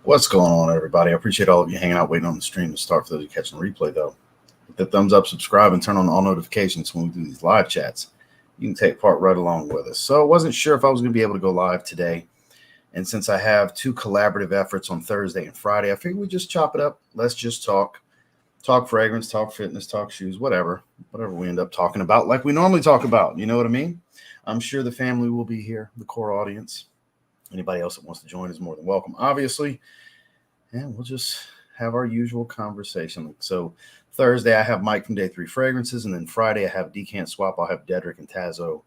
What's going on, everybody? I appreciate all of you hanging out, waiting on the stream to start. For those of you catching the replay, though, hit the thumbs up, subscribe, and turn on all notifications when we do these live chats. You can take part right along with us. So I wasn't sure if I was going to be able to go live today. And since I have two collaborative efforts on Thursday and Friday, I figured we'd just chop it up. Let's just talk fragrance, talk fitness, talk shoes, whatever we end up talking about, like we normally talk about. You know what I mean? I'm sure the family will be here, the core audience. Anybody else that wants to join is more than welcome, obviously. And we'll just have our usual conversation. So Thursday, I have Mike from Day 3 Fragrances. And then Friday, I have Decant Swap. I'll have Dedrick and Tazo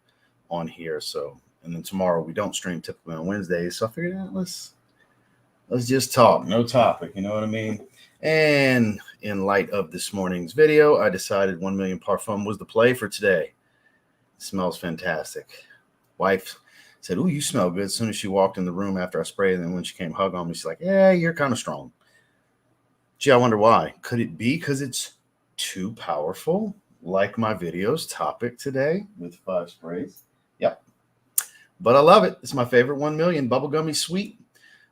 on here. So, and then tomorrow, we don't stream typically on Wednesdays. So I figured out, let's just talk. No topic. You know what I mean? And in light of this morning's video, I decided 1 Million Parfum was the play for today. It smells fantastic. Wife said, "Ooh, you smell good." As soon as she walked in the room after I sprayed, and then when she came hug on me, she's like, "Yeah, you're kind of strong." Gee, I wonder why. Could it be because it's too powerful, like my video's topic today with 5 sprays? Yep. But I love it. It's my favorite 1 Million. Bubblegummy sweet.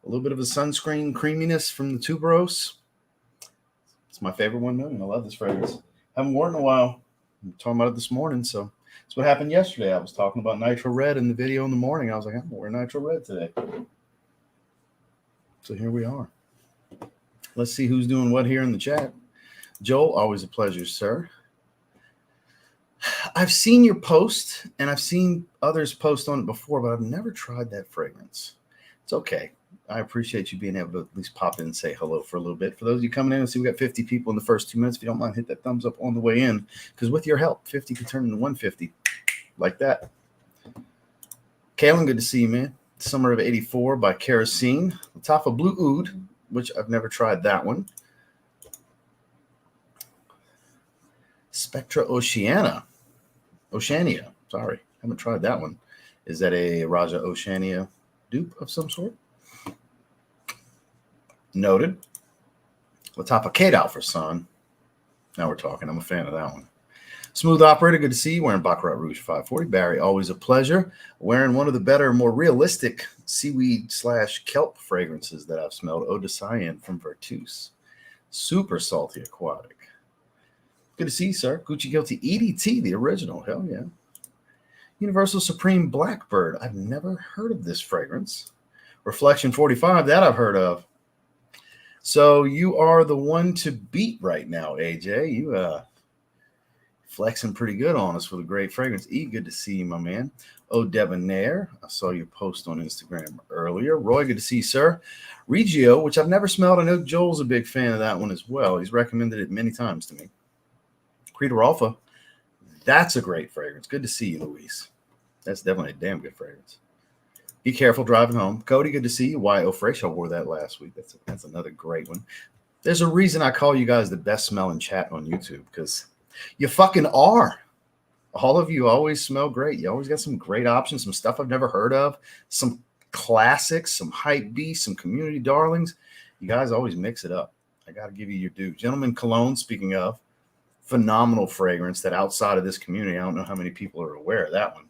A little bit of a sunscreen creaminess from the tuberose. It's my favorite 1 Million. I love this fragrance. Haven't worn it in a while. I'm talking about it this morning, so that's what happened yesterday. I was talking about Nitro Red in the video in the morning. I was like, I'm wearing Nitro Red today. So here we are. Let's see who's doing what here in the chat. Joel, always a pleasure, sir. I've seen your post, and I've seen others post on it before, but I've never tried that fragrance. It's okay. I appreciate you being able to at least pop in and say hello for a little bit. For those of you coming in and see, we got 50 people in the first 2 minutes. If you don't mind, hit that thumbs up on the way in, because with your help, 50 can turn into 150 like that. Kalen, good to see you, man. Summer of 84 by Kerosene. Latafa Blue Oud, which I've never tried that one. Spectra Oceania, sorry, haven't tried that one. Is that a Raja Oceania dupe of some sort? Noted. Latafa Kate for Sun. Now we're talking. I'm a fan of that one. Smooth Operator, good to see you. Wearing Baccarat Rouge 540. Barry, always a pleasure. Wearing one of the better, more realistic seaweed/kelp fragrances that I've smelled. Eau de Cyan from Vertus. Super salty aquatic. Good to see you, sir. Gucci Guilty EDT, the original. Hell yeah. Universal Supreme Blackbird. I've never heard of this fragrance. Reflection 45, that I've heard of. So you are the one to beat right now, AJ. You flexing pretty good on us with a great fragrance. E, good to see you, my man. Oh, Debonair. I saw your post on Instagram earlier. Roy, good to see you, sir. Regio, which I've never smelled. I know Joel's a big fan of that one as well. He's recommended it many times to me. Creator Alpha. That's a great fragrance. Good to see you, Luis. That's definitely a damn good fragrance. Be careful driving home. Cody, good to see you. Y.O. Fresh, I wore that last week. That's another great one. There's a reason I call you guys the best smelling chat on YouTube, because you fucking are. All of you always smell great. You always got some great options, some stuff I've never heard of, some classics, some hype beasts, some community darlings. You guys always mix it up. I got to give you your due. Gentleman Cologne, speaking of, phenomenal fragrance that outside of this community, I don't know how many people are aware of that one.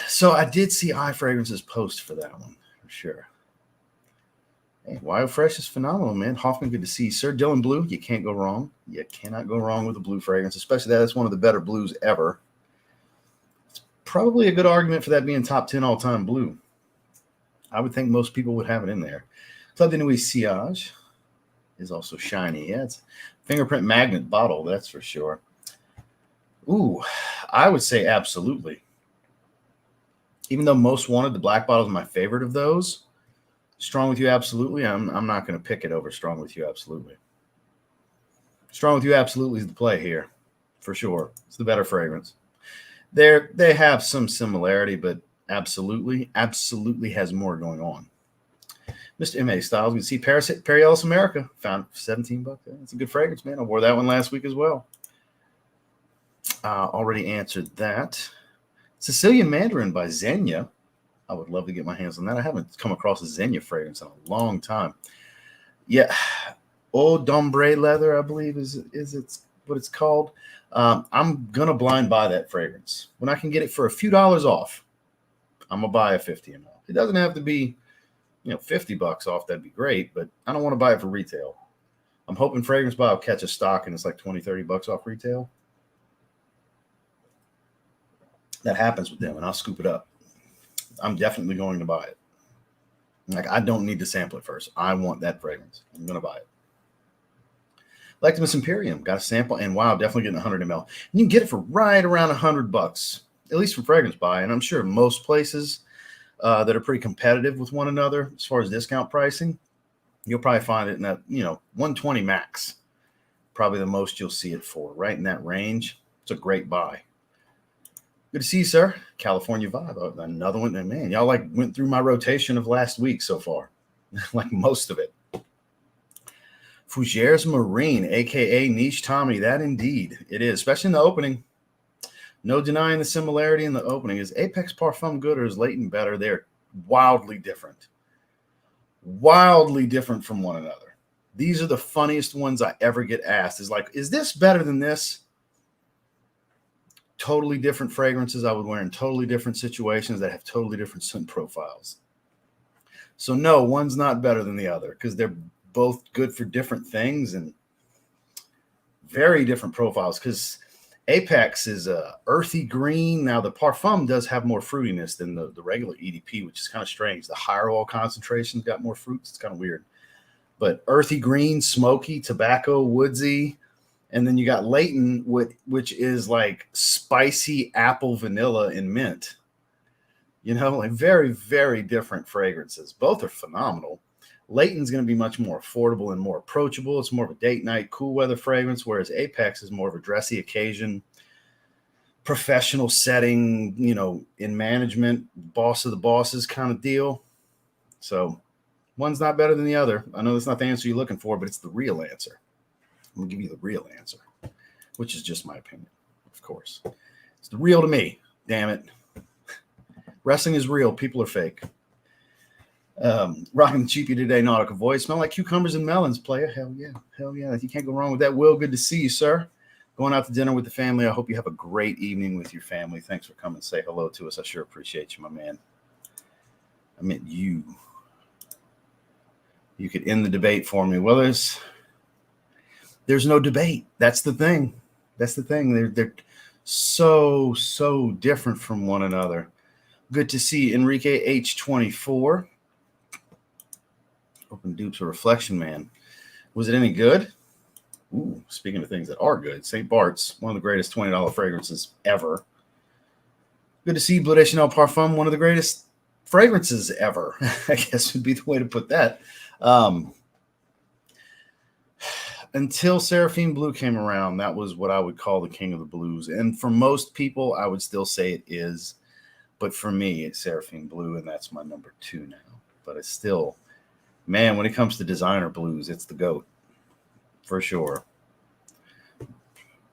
So I did see iFragrance's post for that one, for sure. Hey, Wild Fresh is phenomenal, man. Hoffman, good to see you, sir. Dylan Blue, you can't go wrong. You cannot go wrong with a blue fragrance, especially that's one of the better blues ever. It's probably a good argument for that being top 10 all-time blue. I would think most people would have it in there. Club de Nuit Sillage is also shiny. Yeah, it's fingerprint magnet bottle, that's for sure. Ooh, I would say absolutely. Even though Most Wanted, the black bottle, is my favorite of those, Strong With You Absolutely, I'm not going to pick it over Strong With You Absolutely. Strong With You Absolutely is the play here, for sure. It's the better fragrance. They have some similarity, but absolutely has more going on. Mr. M.A. Styles, you can see Perry Ellis America, found $17. It's a good fragrance, man. I wore that one last week as well. Already answered that. Sicilian Mandarin by Xenia. I would love to get my hands on that. I haven't come across a Xenia fragrance in a long time. Yeah. Eau d'Ombre Leather, I believe, is what it's called. I'm going to blind buy that fragrance. When I can get it for a few dollars off, I'm going to buy a 50 ml. It doesn't have to be $50 off, that'd be great, but I don't want to buy it for retail. I'm hoping Fragrance Buy will catch a stock and it's like $20-30 off retail. That happens with them, and I'll scoop it up. I'm definitely going to buy it. Like, I don't need to sample it first. I want that fragrance. I'm going to buy it. Lactimus Imperium, got a sample, and wow, definitely getting 100 ml. And you can get it for right around $100, at least from Fragrance Buy. And I'm sure most places that are pretty competitive with one another as far as discount pricing, you'll probably find it in that, 120 max. Probably the most you'll see it for, right in that range. It's a great buy. Good to see you, sir. California Vibe, another one. And man, y'all went through my rotation of last week so far, like most of it. Fougères Marine, a.k.a. Niche Tommy. That indeed it is, especially in the opening. No denying the similarity in the opening. Is Apex Parfum good or is Layton better? They're wildly different. Wildly different from one another. These are the funniest ones I ever get asked. Is this better than this? Totally different fragrances I would wear in totally different situations that have totally different scent profiles. So no, one's not better than the other because they're both good for different things and very different profiles. Because Apex is a earthy green. Now the Parfum does have more fruitiness than the regular EDP, which is kind of strange. The higher oil concentration's got more fruits. It's kind of weird. But earthy green, smoky, tobacco, woodsy. And then you got Layton, which is like spicy apple, vanilla, and mint. Like very, very different fragrances. Both are phenomenal. Layton's going to be much more affordable and more approachable. It's more of a date night, cool weather fragrance, whereas Apex is more of a dressy occasion, professional setting, in management, boss of the bosses kind of deal. So one's not better than the other. I know that's not the answer you're looking for, but it's the real answer. I'm going to give you the real answer, which is just my opinion, of course. It's the real to me. Damn it. Wrestling is real. People are fake. Rocking the cheapie today, Nautical Voice. Smell like cucumbers and melons, player. Hell yeah. Hell yeah. You can't go wrong with that. Will, good to see you, sir. Going out to dinner with the family. I hope you have a great evening with your family. Thanks for coming and say hello to us. I sure appreciate you, my man. I meant you. You could end the debate for me. Well, there's no debate. That's the thing. That's the thing. They're so different from one another. Good to see Enrique H24. Open dupes a reflection, man. Was it any good? Ooh, speaking of things that are good, St. Bart's, one of the greatest $20 fragrances ever. Good to see Bleu de Chanel Parfum, one of the greatest fragrances ever, I guess would be the way to put that. Until Seraphine Blue came around, that was what I would call the king of the blues. And for most people, I would still say it is. But for me, it's Seraphine Blue, and that's my number 2 now. But it's still, man, when it comes to designer blues, it's the GOAT. For sure.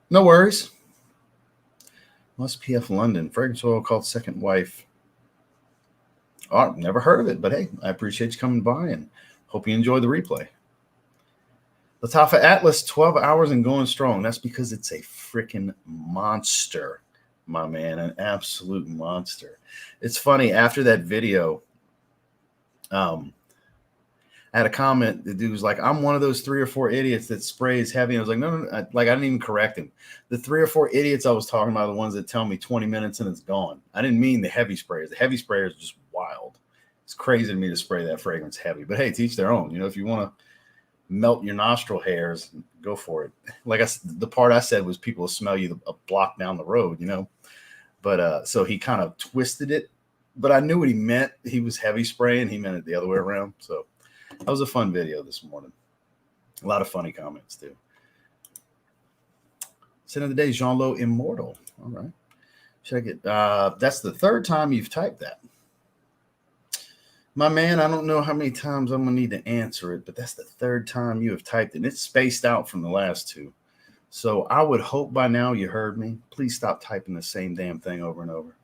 No worries. SPF London, fragrance oil called Second Wife. Oh, I've never heard of it, but hey, I appreciate you coming by and hope you enjoy the replay. Lattafa Atlas, 12 hours and going strong. That's because it's a freaking monster, my man, an absolute monster. It's funny, after that video, I had a comment. The dude was like, I'm one of those 3 or 4 idiots that sprays heavy. And I was like, no. I didn't even correct him. The 3 or 4 idiots I was talking about are the ones that tell me 20 minutes and it's gone. I didn't mean the heavy sprayers. The heavy sprayers are just wild. It's crazy to me to spray that fragrance heavy. But hey, teach their own. If you want to melt your nostril hairs, go for it. Like the part I said was people will smell you a block down the road, But so he kind of twisted it. But I knew what he meant. He was heavy spraying. He meant it the other way around. So that was a fun video this morning. A lot of funny comments, too. Sin of the day, Jean-Lo Immortal. All right. Should I get that's the 3rd time you've typed that. My man, I don't know how many times I'm going to need to answer it, but that's the 3rd time you have typed it. And it's spaced out from the last 2. So I would hope by now you heard me. Please stop typing the same damn thing over and over.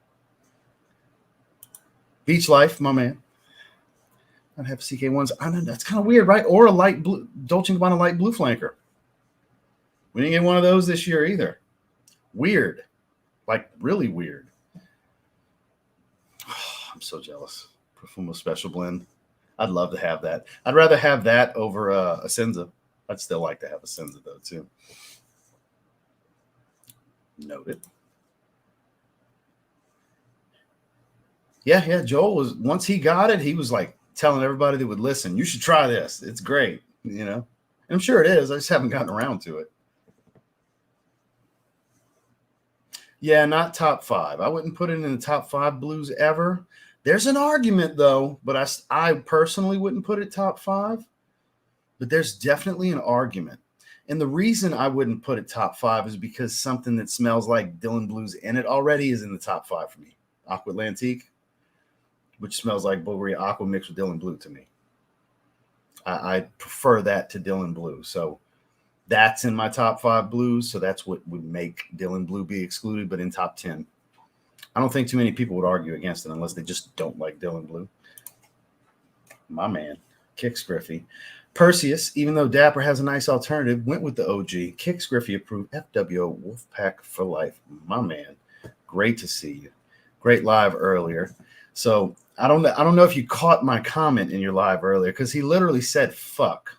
Beach Life, my man. I'd have CK1s. I know that's kind of weird, right? Or a light blue, Dolce & Gabbana light blue flanker. We didn't get one of those this year either. Weird. Like really weird. Oh, I'm so jealous. Profumo Special Blend. I'd love to have that. I'd rather have that over a Senza. I'd still like to have a Senza though too. Noted. Yeah. Joel was, once he got it, he was like telling everybody that would listen, you should try this. It's great, you know. And I'm sure it is. I just haven't gotten around to it. Yeah, not top 5. I wouldn't put it in the top 5 blues ever. There's an argument though, but I personally wouldn't put it top 5. But there's definitely an argument. And the reason I wouldn't put it top 5 is because something that smells like Dylan Blues in it already is in the top 5 for me. Aqua Atlantique, which smells like Bulgari Aqua mixed with Dylan Blue to me. I prefer that to Dylan Blue. So that's in my top 5 blues. So that's what would make Dylan Blue be excluded, but in top 10. I don't think too many people would argue against it unless they just don't like Dylan Blue. My man, Kix Griffey. Perseus, even though Dapper has a nice alternative, went with the OG. Kix Griffey approved FWO Wolfpack for life. My man, great to see you. Great live earlier. So I don't know if you caught my comment in your live earlier, because he literally said fuck.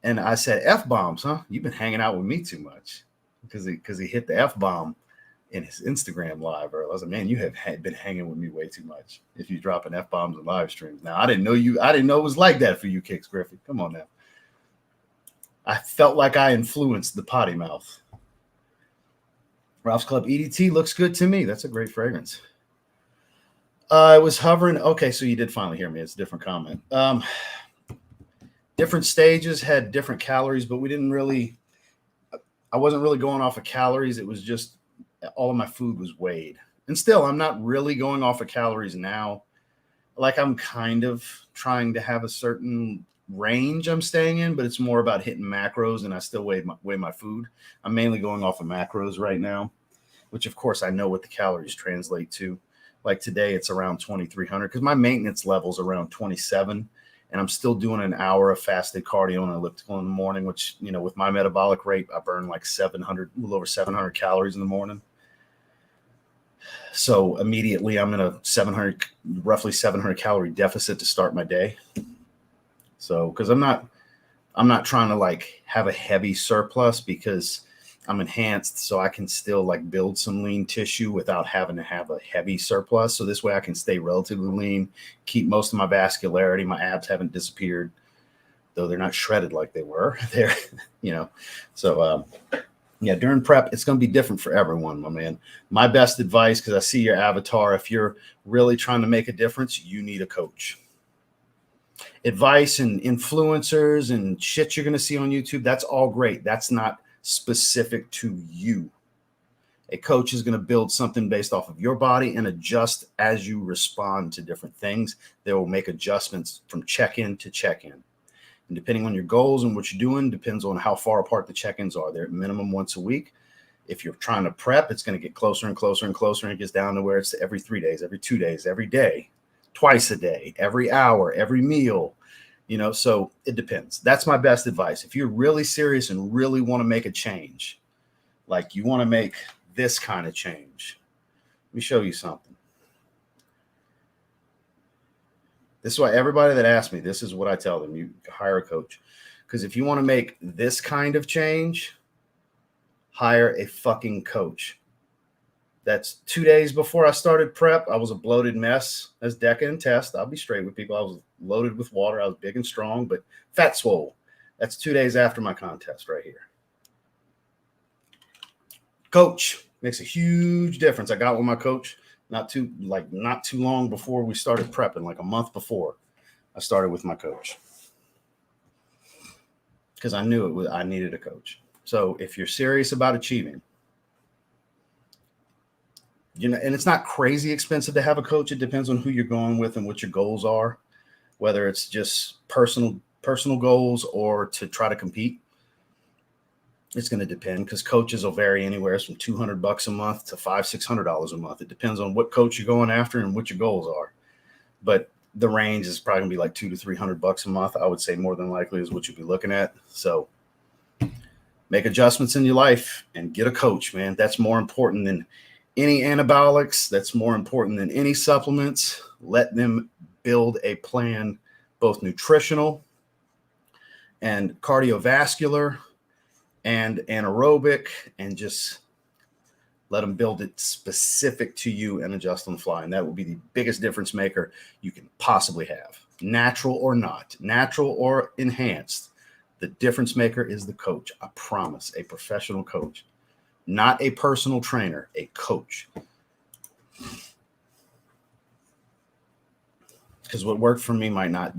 And I said, F-bombs, huh? You've been hanging out with me too much. Because he hit the F-bomb in his Instagram live earlier. I was like, man, you have been hanging with me way too much if you dropping F-bombs in live streams. Now, I didn't know it was like that for you, Kix Griffey. Come on now. I felt like I influenced the potty mouth. Ralph's Club EDT looks good to me. That's a great fragrance. It was hovering. Okay, so you did finally hear me. It's a different comment. Different stages had different calories, but I wasn't really going off of calories. It was just all of my food was weighed. And still, I'm not really going off of calories now. Like, I'm kind of trying to have a certain range I'm staying in, but it's more about hitting macros, and I still weigh my food. I'm mainly going off of macros right now, which of course I know what the calories translate to. Like today, it's around 2,300 because my maintenance level's around 27, and I'm still doing an hour of fasted cardio and elliptical in the morning, which, you know, with my metabolic rate, I burn like 700, a little over 700 calories in the morning. So immediately I'm in a roughly 700 calorie deficit to start my day. So, because I'm not trying to like have a heavy surplus, because I'm enhanced, so I can still like build some lean tissue without having to have a heavy surplus. So this way I can stay relatively lean, keep most of my vascularity. My abs haven't disappeared, though they're not shredded like they were. They're, you know, so yeah, during prep, it's going to be different for everyone, my man. My best advice, because I see your avatar, if you're really trying to make a difference, you need a coach. Advice and influencers and shit you're going to see on YouTube, that's all great. That's not specific to you. A coach is going to build something based off of your body and adjust as you respond to different things. They will make adjustments from check-in to check-in. And depending on your goals and what you're doing, depends on how far apart the check-ins are. They're at minimum once a week. If you're trying to prep, it's going to get closer and closer and closer, and it gets down to where it's every 3 days, every 2 days, every day, twice a day, every hour, every meal, you know, so it depends. That's my best advice. If you're really serious and really want to make a change, like you want to make this kind of change, let me show you something. This is why everybody that asks me, this is what I tell them: you hire a coach. Because if you want to make this kind of change, hire a fucking coach. That's 2 days before I started prep. I was a bloated mess, as Deca and Test. I'll be straight with people. I was loaded with water. I was big and strong, but fat swole. That's 2 days after my contest right here. Coach makes a huge difference. I got with my coach not too long before we started prepping, like a month before I started with my coach, because I knew I needed a coach. So if you're serious about achieving, you know, and it's not crazy expensive to have a coach. It depends on who you're going with and what your goals are, whether it's just personal goals or to try to compete. It's going to depend, because coaches will vary anywhere from $200 a month to $500-$600 a month. It depends on what coach you're going after and what your goals are. But the range is probably going to be like $200 to $300 a month. I would say more than likely is what you'll be looking at. So make adjustments in your life and get a coach, man. That's more important than any anabolics. That's more important than any supplements. Let them build a plan, both nutritional and cardiovascular and anaerobic, and just let them build it specific to you and adjust on the fly. And that will be the biggest difference maker you can possibly have. Natural or not, natural or enhanced. The difference maker is the coach. I promise, a professional coach, not a personal trainer, a coach. Because what worked for me might not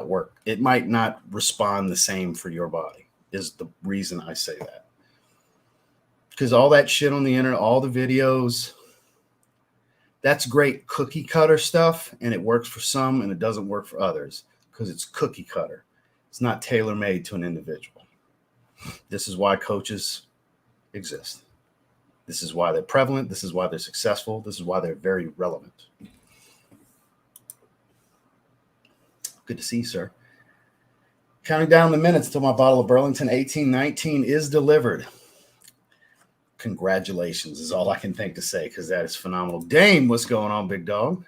work. It might not respond the same for your body, is the reason I say that. Because all that shit on the internet, all the videos, that's great cookie cutter stuff, and it works for some and it doesn't work for others because it's cookie cutter. It's not tailor-made to an individual. This is why coaches exist. This is why they're prevalent. This is why they're successful. This is why they're very relevant. Good to see you, sir. Counting down the minutes till my bottle of Burlington 1819 is delivered. Congratulations is all I can think to say, because that is phenomenal. Dame, what's going on, big dog?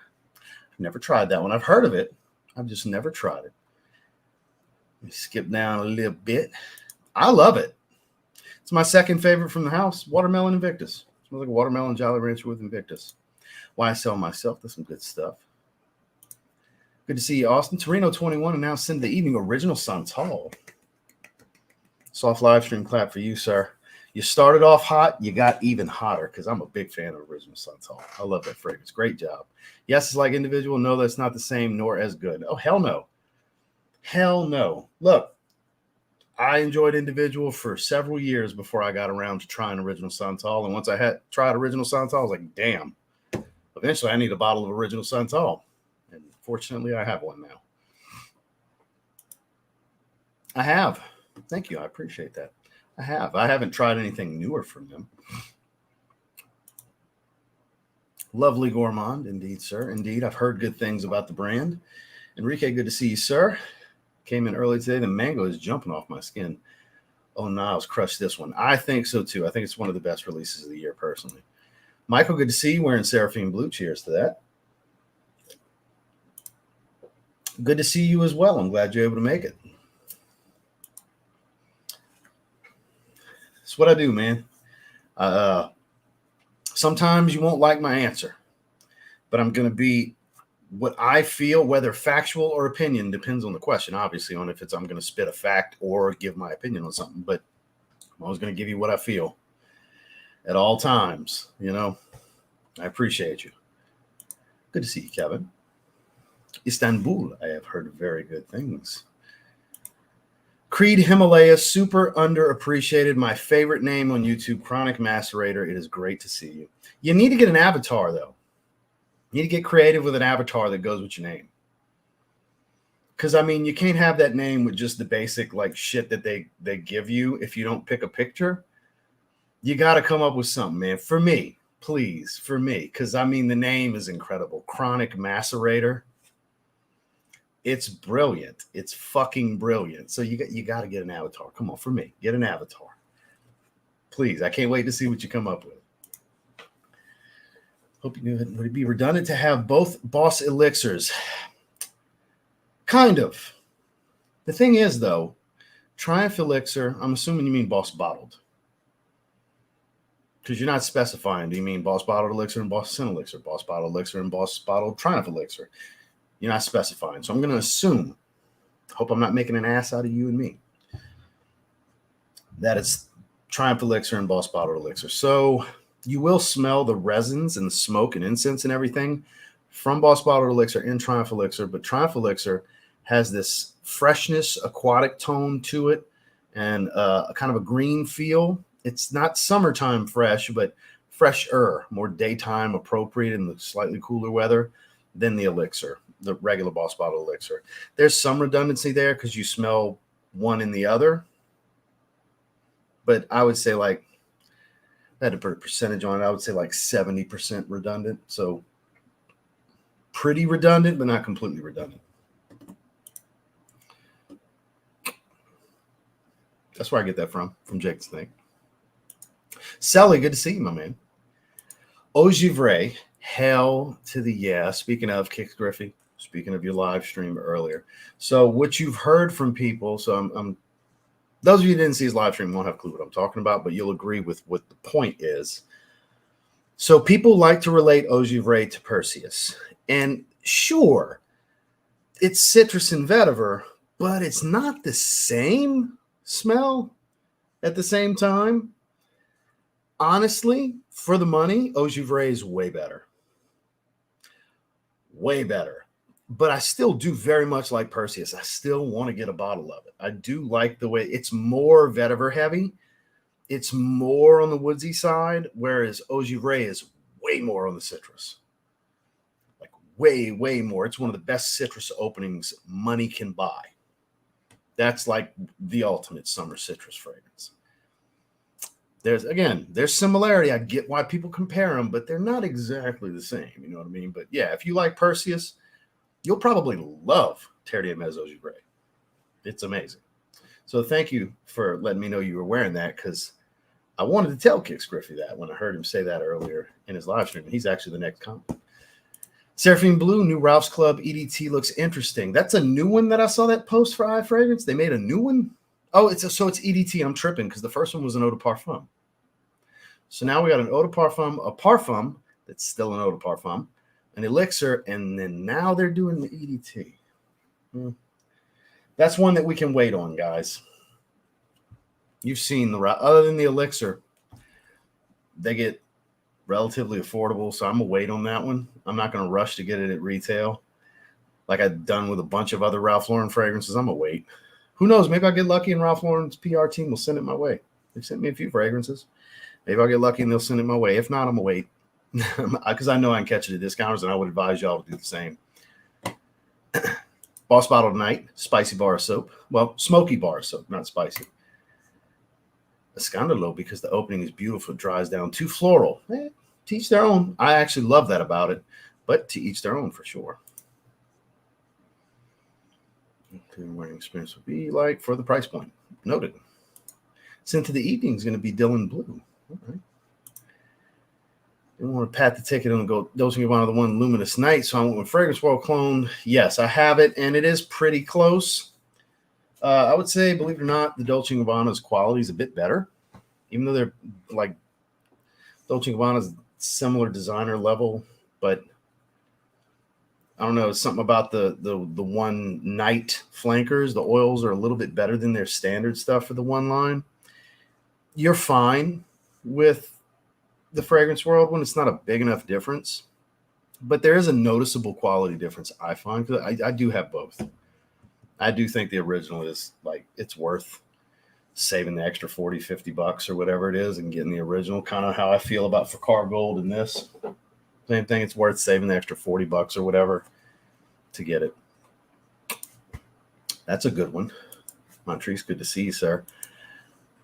I've never tried that one. I've heard of it. I've just never tried it. Let me skip down a little bit. I love it. It's my second favorite from the house, Watermelon Invictus. It smells like a watermelon Jolly Rancher with Invictus. Why I sell myself. That's some good stuff. Good to see you, Austin. Torino 21, and now send the evening original Santal. Soft live stream clap for you, sir. You started off hot, you got even hotter, because I'm a big fan of original Santal. I love that fragrance. Great job. Yes, it's like individual. No, that's not the same, nor as good. Oh, hell no. Hell no. Look, I enjoyed individual for several years before I got around to trying original Santal. And once I had tried original Santal, I was like, damn. Eventually, I need a bottle of original Santal. And fortunately, I have one now. I have. Thank you. I appreciate that. I have. I haven't tried anything newer from them. Lovely gourmand, indeed, sir. Indeed, I've heard good things about the brand. Enrique, good to see you, sir. Came in early today. The mango is jumping off my skin. Oh, Niles crushed this one. I think so, too. I think it's one of the best releases of the year, personally. Michael, good to see you wearing Seraphine Blue. Cheers to that. Good to see you as well. I'm glad you're able to make it. It's what I do, man. Sometimes you won't like my answer, but I'm going to be what I feel, whether factual or opinion, depends on the question, obviously, on if it's I'm going to spit a fact or give my opinion on something. But I'm always going to give you what I feel at all times. You know, I appreciate you. Good to see you, Kevin. Istanbul, I have heard very good things. Creed Himalaya, super underappreciated. My favorite name on YouTube, Chronic Macerator. It is great to see you. You need to get an avatar, though. You need to get creative with an avatar that goes with your name. Because, I mean, you can't have that name with just the basic, like, shit that they give you if you don't pick a picture. You got to come up with something, man. For me, please, for me. Because, I mean, the name is incredible. Chronic Macerator. It's brilliant. It's fucking brilliant. So you got to get an avatar. Come on, for me, get an avatar. Please, I can't wait to see what you come up with. Hope you knew it. Would it be redundant to have both Boss Elixirs? Kind of. The thing is, though, Triumph Elixir, I'm assuming you mean Boss Bottled. Because you're not specifying. Do you mean Boss Bottled Elixir and Boss Sin Elixir? Boss Bottled Elixir and Boss Bottled Triumph Elixir? You're not specifying. So I'm going to assume, hope I'm not making an ass out of you and me, that it's Triumph Elixir and Boss Bottled Elixir. So you will smell the resins and the smoke and incense and everything from Boss Bottled Elixir and Triumph Elixir. But Triumph Elixir has this freshness, aquatic tone to it, and a kind of a green feel. It's not summertime fresh, but fresher, more daytime appropriate in the slightly cooler weather than the Elixir, the regular Boss Bottled Elixir. There's some redundancy there because you smell one in the other. But I would say, like, I had to put a percentage on it. I would say like 70% redundant. So pretty redundant, but not completely redundant. That's where I get that from Jake's thing. Sally, good to see you, my man. Ogivray, hell to the yeah. Speaking of, Kicks Griffey, Speaking of your live stream earlier. So what you've heard from people, so I'm those of you who didn't see his live stream won't have a clue what I'm talking about, but you'll agree with what the point is. So people like to relate Ojivre to Perseus. And sure, it's citrus and vetiver, but it's not the same smell at the same time. Honestly, for the money, Ojivre is way better. Way better. But I still do very much like Perseus. I still want to get a bottle of it. I do like the way it's more vetiver heavy. It's more on the woodsy side, whereas Ojivre is way more on the citrus. Like way, way more. It's one of the best citrus openings money can buy. That's like the ultimate summer citrus fragrance. There's similarity. I get why people compare them, but they're not exactly the same. You know what I mean? But yeah, if you like Perseus, you'll probably love Terre de Hermes Ojivre. It's amazing. So thank you for letting me know you were wearing that, because I wanted to tell Kix Griffey that when I heard him say that earlier in his live stream. He's actually the next comment. Seraphine Blue, new Ralph's Club EDT looks interesting. That's a new one that I saw that post for iFragrance. They made a new one. Oh, it's EDT. I'm tripping because the first one was an eau de parfum. So now we got an eau de parfum, a parfum that's still an eau de parfum, an elixir, and then now they're doing the EDT. That's one that we can wait on, guys. You've seen the other than the elixir, they get relatively affordable, so I'm gonna wait on that one. I'm not gonna rush to get it at retail, like I've done with a bunch of other Ralph Lauren fragrances. I'm gonna wait. Who knows? Maybe I'll get lucky and Ralph Lauren's PR team will send it my way. They've sent me a few fragrances. Maybe I'll get lucky and they'll send it my way. If not, I'm gonna wait, because I know I can catch it at discounters, and I would advise y'all to do the same. Boss Bottle Tonight, spicy bar of soap. Well, smoky bar of soap, not spicy. Escandalo, because the opening is beautiful, it dries down too floral. To each their own. I actually love that about it, but to each their own for sure. Wearing experience would be like for the price point. Noted. Sent to the evening is going to be Dylan Blue. All right. Didn't want to pat the ticket and go Dolce & Gabbana the one Luminous Night, so I went with Fragrance World clone. Yes, I have it, and it is pretty close. I would say, believe it or not, the Dolce & Gabbana's quality is a bit better, even though they're like Dolce & Gabbana's similar designer level, but I don't know, it's something about the one night flankers. The oils are a little bit better than their standard stuff for the one line. You're fine with the Fragrance World one. It's not a big enough difference, but there is a noticeable quality difference, I find, because I do have both. I do think the original is like, it's worth saving the extra $40-50 or whatever it is and getting the original. Kind of how I feel about Fakar Gold in this. Same thing. It's worth saving the extra $40 or whatever to get it. That's a good one. Montrese, good to see you, sir.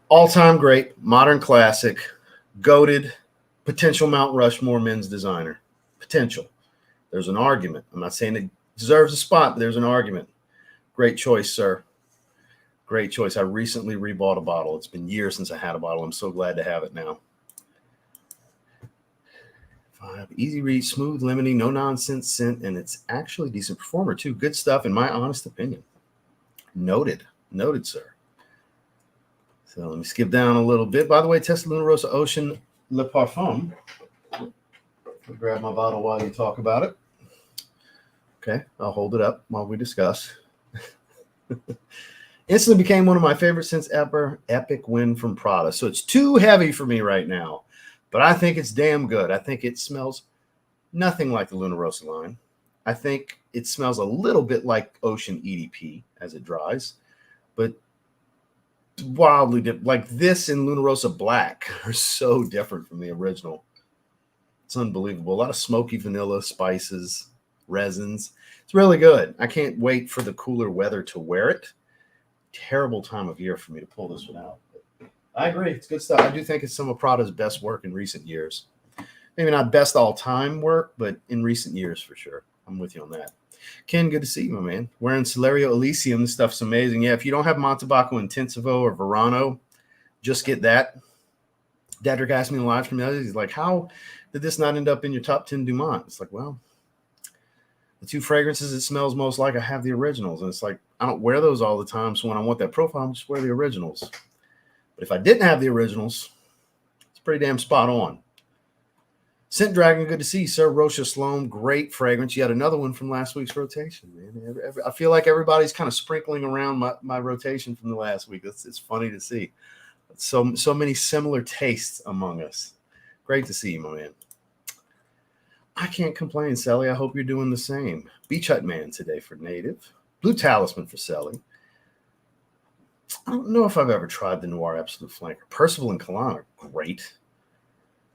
All-time great, modern classic, goated, potential Mount Rushmore men's designer. Potential. There's an argument. I'm not saying it deserves a spot, but there's an argument. Great choice, sir. Great choice. I recently rebought a bottle. It's been years since I had a bottle. I'm so glad to have it now. 5, easy read, smooth, lemony, no nonsense scent, and it's actually a decent performer too. Good stuff, in my honest opinion. Noted, sir. So let me skip down a little bit. By the way, Testa Luna Rosa Ocean Le Parfum. I'll grab my bottle while you talk about it. Okay, I'll hold it up while we discuss. Instantly became one of my favorites since ever. Epic win from Prada. So it's too heavy for me right now, but I think it's damn good. I think it smells nothing like the Luna Rosa line. I think it smells a little bit like Ocean EDP as it dries, but wildly different. Like this and Luna Rosa Black are so different from the original. It's unbelievable. A lot of smoky vanilla, spices, resins. It's really good. I can't wait for the cooler weather to wear it. Terrible time of year for me to pull this one out. But I agree. It's good stuff. I do think it's some of Prada's best work in recent years. Maybe not best all-time work, but in recent years for sure. I'm with you on that. Ken, good to see you, my man. Wearing Celerio Elysium. This stuff's amazing. Yeah, if you don't have Montebaco Intensivo or Verano, just get that. Dedrick asked me in the live stream, he's like, how did this not end up in your top 10 Dumont? It's like, well, The two fragrances it smells most like, I have the originals. And it's like, I don't wear those all the time. So when I want that profile, I'm just wear the originals. But if I didn't have the originals, it's pretty damn spot on. Scent Dragon, good to see you, sir. Rocha Sloan, great fragrance. You had another one from last week's rotation, man. I feel like everybody's kind of sprinkling around my rotation from the last week. It's funny to see. So many similar tastes among us. Great to see you, my man. I can't complain, Sally. I hope you're doing the same. Beach Hut Man today for Native. Blue Talisman for Sally. I don't know if I've ever tried the Noir Absolute Flanker. Percival and Cologne are great.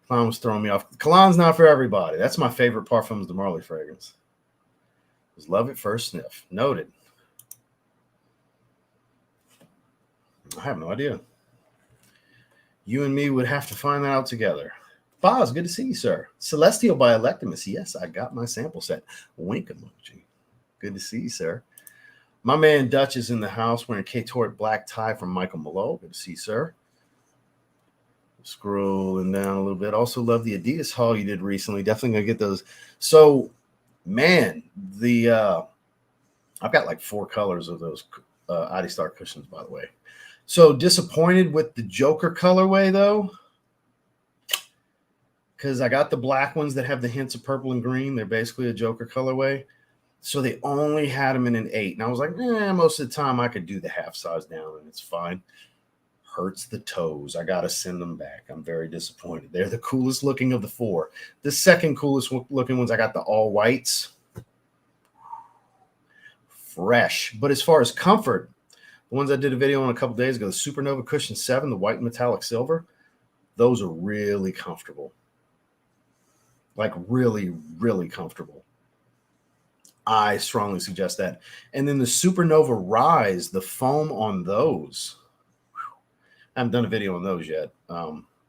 Cologne was throwing me off. Cologne's not for everybody. That's my favorite Parfums de Marly fragrance. Was love at first sniff. Noted. I have no idea. You and me would have to find that out together. Boz, good to see you, sir. Celestial by Electimus. Yes, I got my sample set. Wink emoji. Good to see you, sir. My man Dutch is in the house wearing a K-Tort black tie from Michael Malone. Good to see you, sir. Scrolling down a little bit. Also love the Adidas haul you did recently. Definitely gonna get those. So, man, I've got like 4 colors of those ID Star cushions, by the way. So disappointed with the Joker colorway though, because I got the black ones that have the hints of purple and green. They're basically a Joker colorway. So they only had them in an 8, and I was like, most of the time I could do the half size down, and it's fine. Hurts the toes. I got to send them back. I'm very disappointed. They're the coolest looking of the 4. The second coolest looking ones, I got the all whites. Fresh. But as far as comfort, the ones I did a video on a couple days ago, the Supernova Cushion 7, the white metallic silver, those are really comfortable. Like really, really comfortable. I strongly suggest that. And then the Supernova Rise, the foam on those, I haven't done a video on those yet.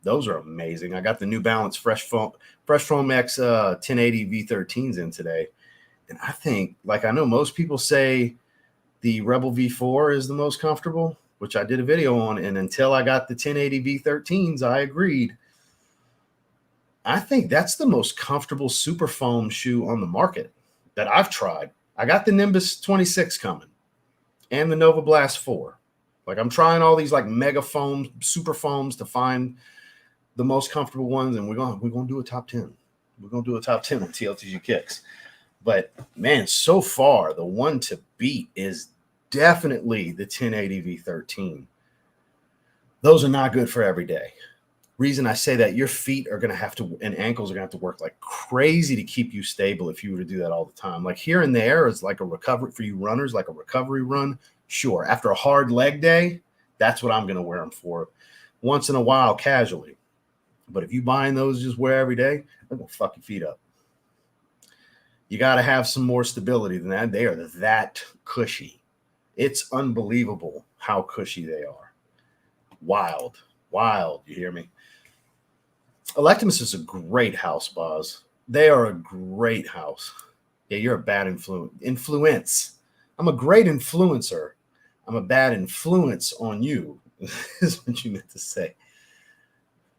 Those are amazing. I got the New Balance Fresh Foam X 1080 V13s in today. And I think, like I know most people say the Rebel V4 is the most comfortable, which I did a video on. And until I got the 1080 V13s, I agreed. I think that's the most comfortable super foam shoe on the market that I've tried. I got the Nimbus 26 coming and the Nova Blast 4. Like I'm trying all these like mega foams, super foams to find the most comfortable ones, and we're gonna do a top 10. We're gonna do a top 10 on TLTG kicks. But man, so far the one to beat is definitely the 1080 V13. Those are not good for every day. Reason I say that, your feet are gonna have to, and ankles are gonna have to work like crazy to keep you stable if you were to do that all the time. Like here and there is like a recovery for you runners, like a recovery run. Sure, after a hard leg day, that's what I'm going to wear them for. Once in a while, casually. But if you buying those just wear every day, they're going to fuck your feet up. You got to have some more stability than that. They are that cushy. It's unbelievable how cushy they are. Wild. You hear me? Electimus is a great house, Boz. They are a great house. Yeah, you're a bad influence. I'm a great influencer. I'm a bad influence on you, is what you meant to say.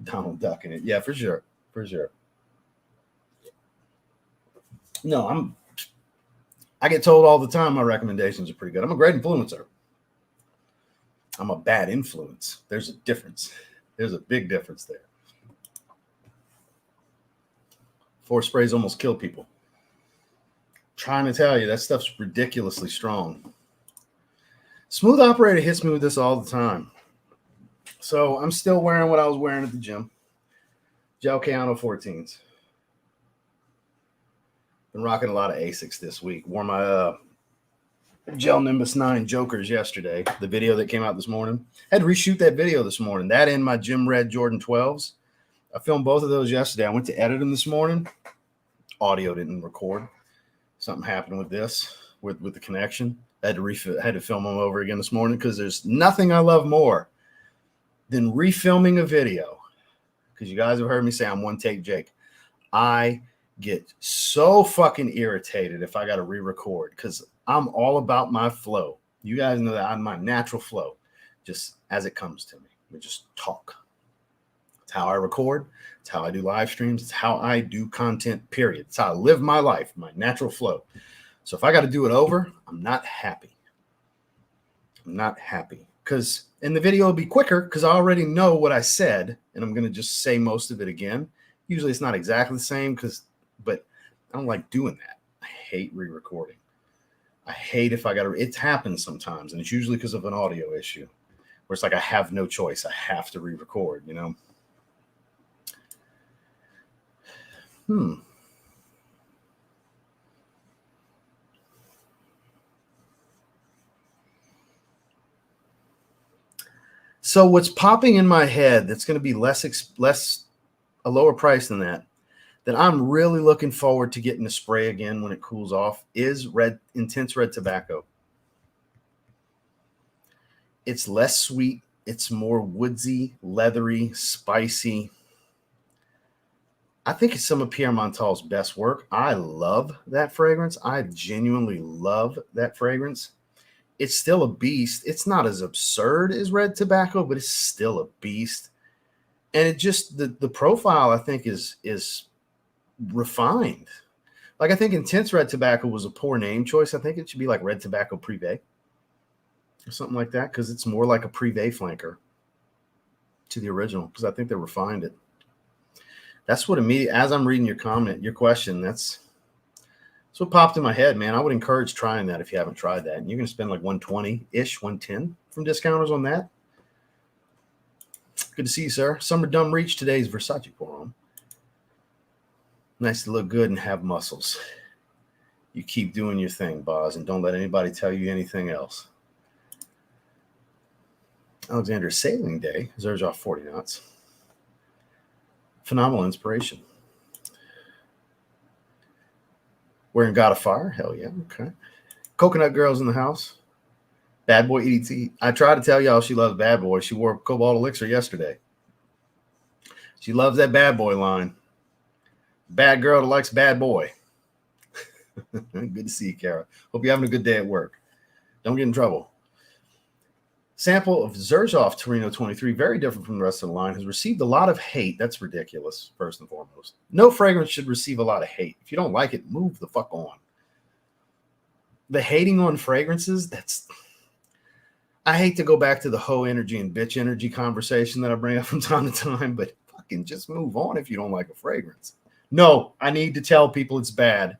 Donald ducking it. Yeah, for sure. No, I get told all the time my recommendations are pretty good. I'm a great influencer. I'm a bad influence. There's a difference. There's a big difference there. 4 sprays almost kill people. Trying to tell you, that stuff's ridiculously strong. Smooth Operator hits me with this all the time. So I'm still wearing what I was wearing at the gym. Gel Keanu 14s. Been rocking a lot of Asics this week. Wore my Gel Nimbus 9 Jokers yesterday. The video that came out this morning. Had to reshoot that video this morning. That and my Gym Red Jordan 12s. I filmed both of those yesterday. I went to edit them this morning. Audio didn't record. Something happened with this, with the connection. I had to film them over again this morning because there's nothing I love more than refilming a video. Because you guys have heard me say I'm one take Jake. I get so fucking irritated if I got to re-record because I'm all about my flow. You guys know that I'm my natural flow, just as it comes to me. We just talk. It's how I record. It's how I do live streams. It's how I do content, period. It's how I live my life, my natural flow. So if I got to do it over, I'm not happy. I'm not happy because in the video will be quicker because I already know what I said and I'm going to just say most of it again. Usually it's not exactly the same but I don't like doing that. I hate re-recording. I hate if I got to, it happens sometimes and it's usually because of an audio issue where it's like I have no choice. I have to re-record, you know? So what's popping in my head that's going to be a lower price than that I'm really looking forward to getting to spray again when it cools off is intense red tobacco. It's less sweet. It's more woodsy, leathery, spicy. I think it's some of Pierre Montal's best work. I love that fragrance. I genuinely love that fragrance. It's still a beast. It's not as absurd as red tobacco, but it's still a beast. And it just, the profile, I think, is refined. Like, I think intense red tobacco was a poor name choice. I think it should be like red tobacco privé or something like that, because it's more like a privé flanker to the original, because I think they refined it. That's what as I'm reading your question, that's what popped in my head, man. I would encourage trying that if you haven't tried that. And you're going to spend like $120-ish, $110 from discounters on that. Good to see you, sir. Summer Dumb Reach today's Versace pour on. Nice to look good and have muscles. You keep doing your thing, Boz, and don't let anybody tell you anything else. Alexander Sailing Day, Xerjoff 40 knots. Phenomenal inspiration. Wearing God of Fire? Hell yeah. Okay. Coconut Girls in the house. Bad Boy EDT. I tried to tell y'all she loves Bad Boy. She wore Cobalt Elixir yesterday. She loves that Bad Boy line. Bad girl that likes Bad Boy. Good to see you, Kara. Hope you're having a good day at work. Don't get in trouble. Sample of Xerjoff Torino 23, very different from the rest of the line, has received a lot of hate. That's ridiculous, first and foremost. No fragrance should receive a lot of hate. If you don't like it, move the fuck on. The hating on fragrances, I hate to go back to the hoe energy and bitch energy conversation that I bring up from time to time, but fucking just move on if you don't like a fragrance. No, I need to tell people it's bad.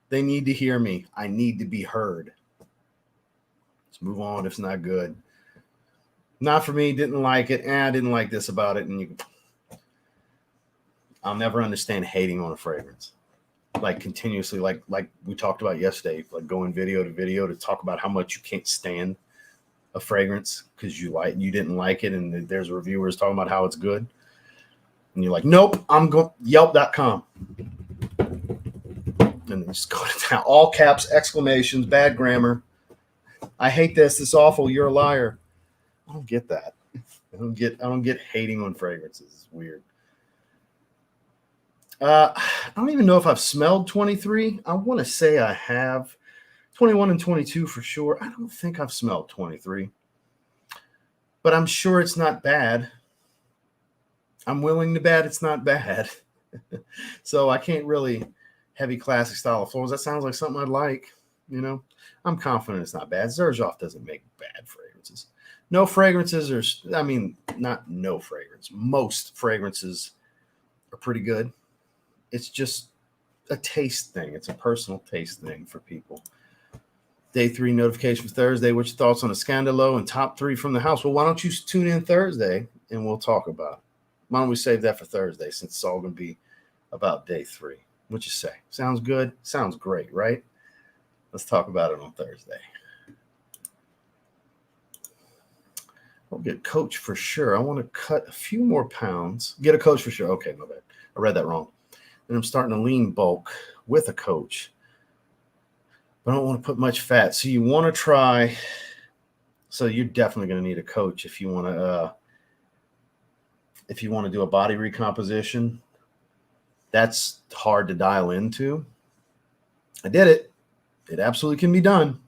They need to hear me. I need to be heard. Let's move on if it's not good. Not for me, didn't like it. I didn't like this about it. And I'll never understand hating on a fragrance. Like continuously, like we talked about yesterday, like going video to video to talk about how much you can't stand a fragrance because you didn't like it, and there's reviewers talking about how it's good. And you're like, nope, I'm going Yelp.com. And just go to town. All caps, exclamations, bad grammar. I hate this. It's awful. You're a liar. I don't get that. I don't get hating on fragrances. It's weird. I don't even know if I've smelled 23. I want to say I have. 21 and 22 for sure. I don't think I've smelled 23. But I'm sure it's not bad. I'm willing to bet it's not bad. So I can't really heavy classic style of florals. That sounds like something I'd like. You know, I'm confident it's not bad. Xerjoff doesn't make bad fragrances. No fragrances are, I mean, not no fragrance. Most fragrances are pretty good. It's just a taste thing. It's a personal taste thing for people. Day 3 notification for Thursday. What's your thoughts on a Scandalo and top 3 from the house? Well, why don't you tune in Thursday and we'll talk about it. Why don't we save that for Thursday since it's all going to be about day 3? What you say? Sounds good? Sounds great, right? Let's talk about it on Thursday. I'll get coach for sure. I want to cut a few more pounds. Get a coach for sure. Okay, my bad. I read that wrong. And I'm starting to lean bulk with a coach. But I don't want to put much fat. So you want to try. So you're definitely going to need a coach if you want to do a body recomposition. That's hard to dial into. I did it. It absolutely can be done.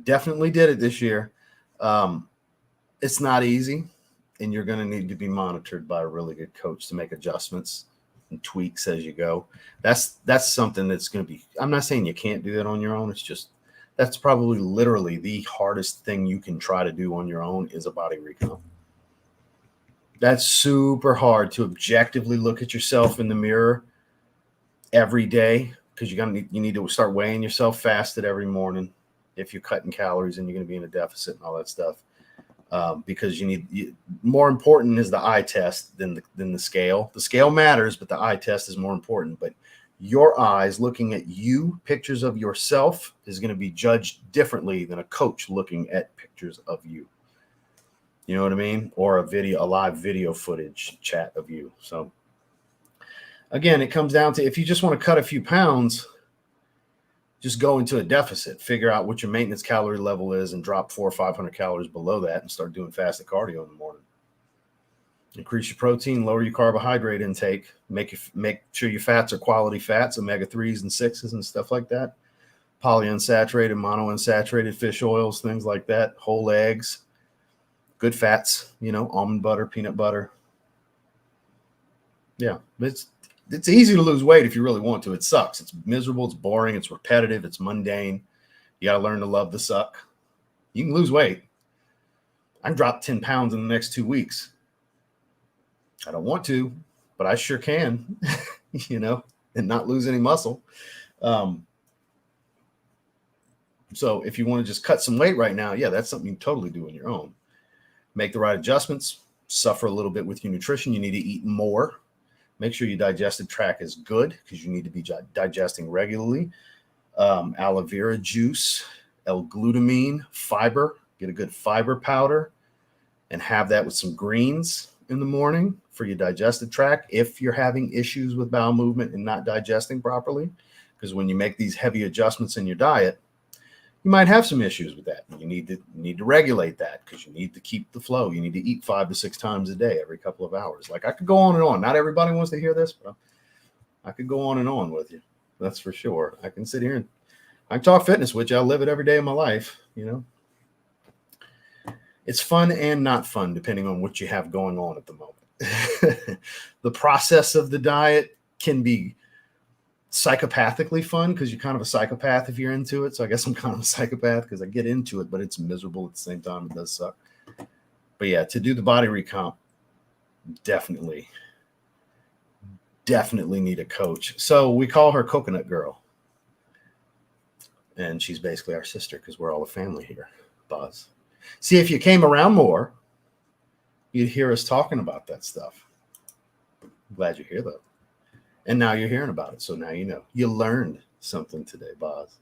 Definitely did it this year. It's not easy, and you're going to need to be monitored by a really good coach to make adjustments and tweaks as you go. That's something that's going to be, I'm not saying you can't do that on your own. It's just, that's probably literally the hardest thing you can try to do on your own is a body recomp. That's super hard to objectively look at yourself in the mirror every day, because you need to start weighing yourself fasted every morning if you're cutting calories and you're going to be in a deficit and all that stuff. Because more important is the eye test than the scale. The scale matters, but the eye test is more important. But your eyes looking at you, pictures of yourself, is going to be judged differently than a coach looking at pictures of you. You know what I mean? Or a live video footage chat of you. So again, it comes down to, if you just want to cut a few pounds, just go into a deficit, figure out what your maintenance calorie level is and drop 400 or 500 calories below that and start doing fasted cardio in the morning. Increase your protein, lower your carbohydrate intake, make sure your fats are quality fats, omega-3s and 6s and stuff like that. Polyunsaturated, monounsaturated fish oils, things like that, whole eggs, good fats, almond butter, peanut butter. Yeah, it's easy to lose weight if you really want to. It sucks. It's miserable. It's boring. It's repetitive. It's mundane. You got to learn to love the suck. You can lose weight. I can drop 10 pounds in the next 2 weeks. I don't want to, but I sure can, and not lose any muscle. So if you want to just cut some weight right now, yeah, that's something you can totally do on your own. Make the right adjustments. Suffer a little bit with your nutrition. You need to eat more. Make sure your digestive tract is good, because you need to be digesting regularly. Aloe vera juice, L-glutamine, fiber. Get a good fiber powder and have that with some greens in the morning for your digestive tract if you're having issues with bowel movement and not digesting properly. Because when you make these heavy adjustments in your diet, you might have some issues with that. You need to regulate that, because you need to keep the flow. You need to eat 5 to 6 times a day, every couple of hours. Like, I could go on and on. Not everybody wants to hear this, but I could go on and on with you. That's for sure. I can sit here and I can talk fitness with you. I live it every day of my life. It's fun and not fun, depending on what you have going on at the moment. The process of the diet can be psychopathically fun, because you're kind of a psychopath if you're into it. So I guess I'm kind of a psychopath because I get into it, but it's miserable at the same time. It does suck. But yeah, to do the body recomp, definitely need a coach. So we call her Coconut Girl, and she's basically our sister, because we're all a family here. Buzz. See, if you came around more, you'd hear us talking about that stuff. I'm glad you're here, though. And now you're hearing about it. So now you know. You learned something today, Boz.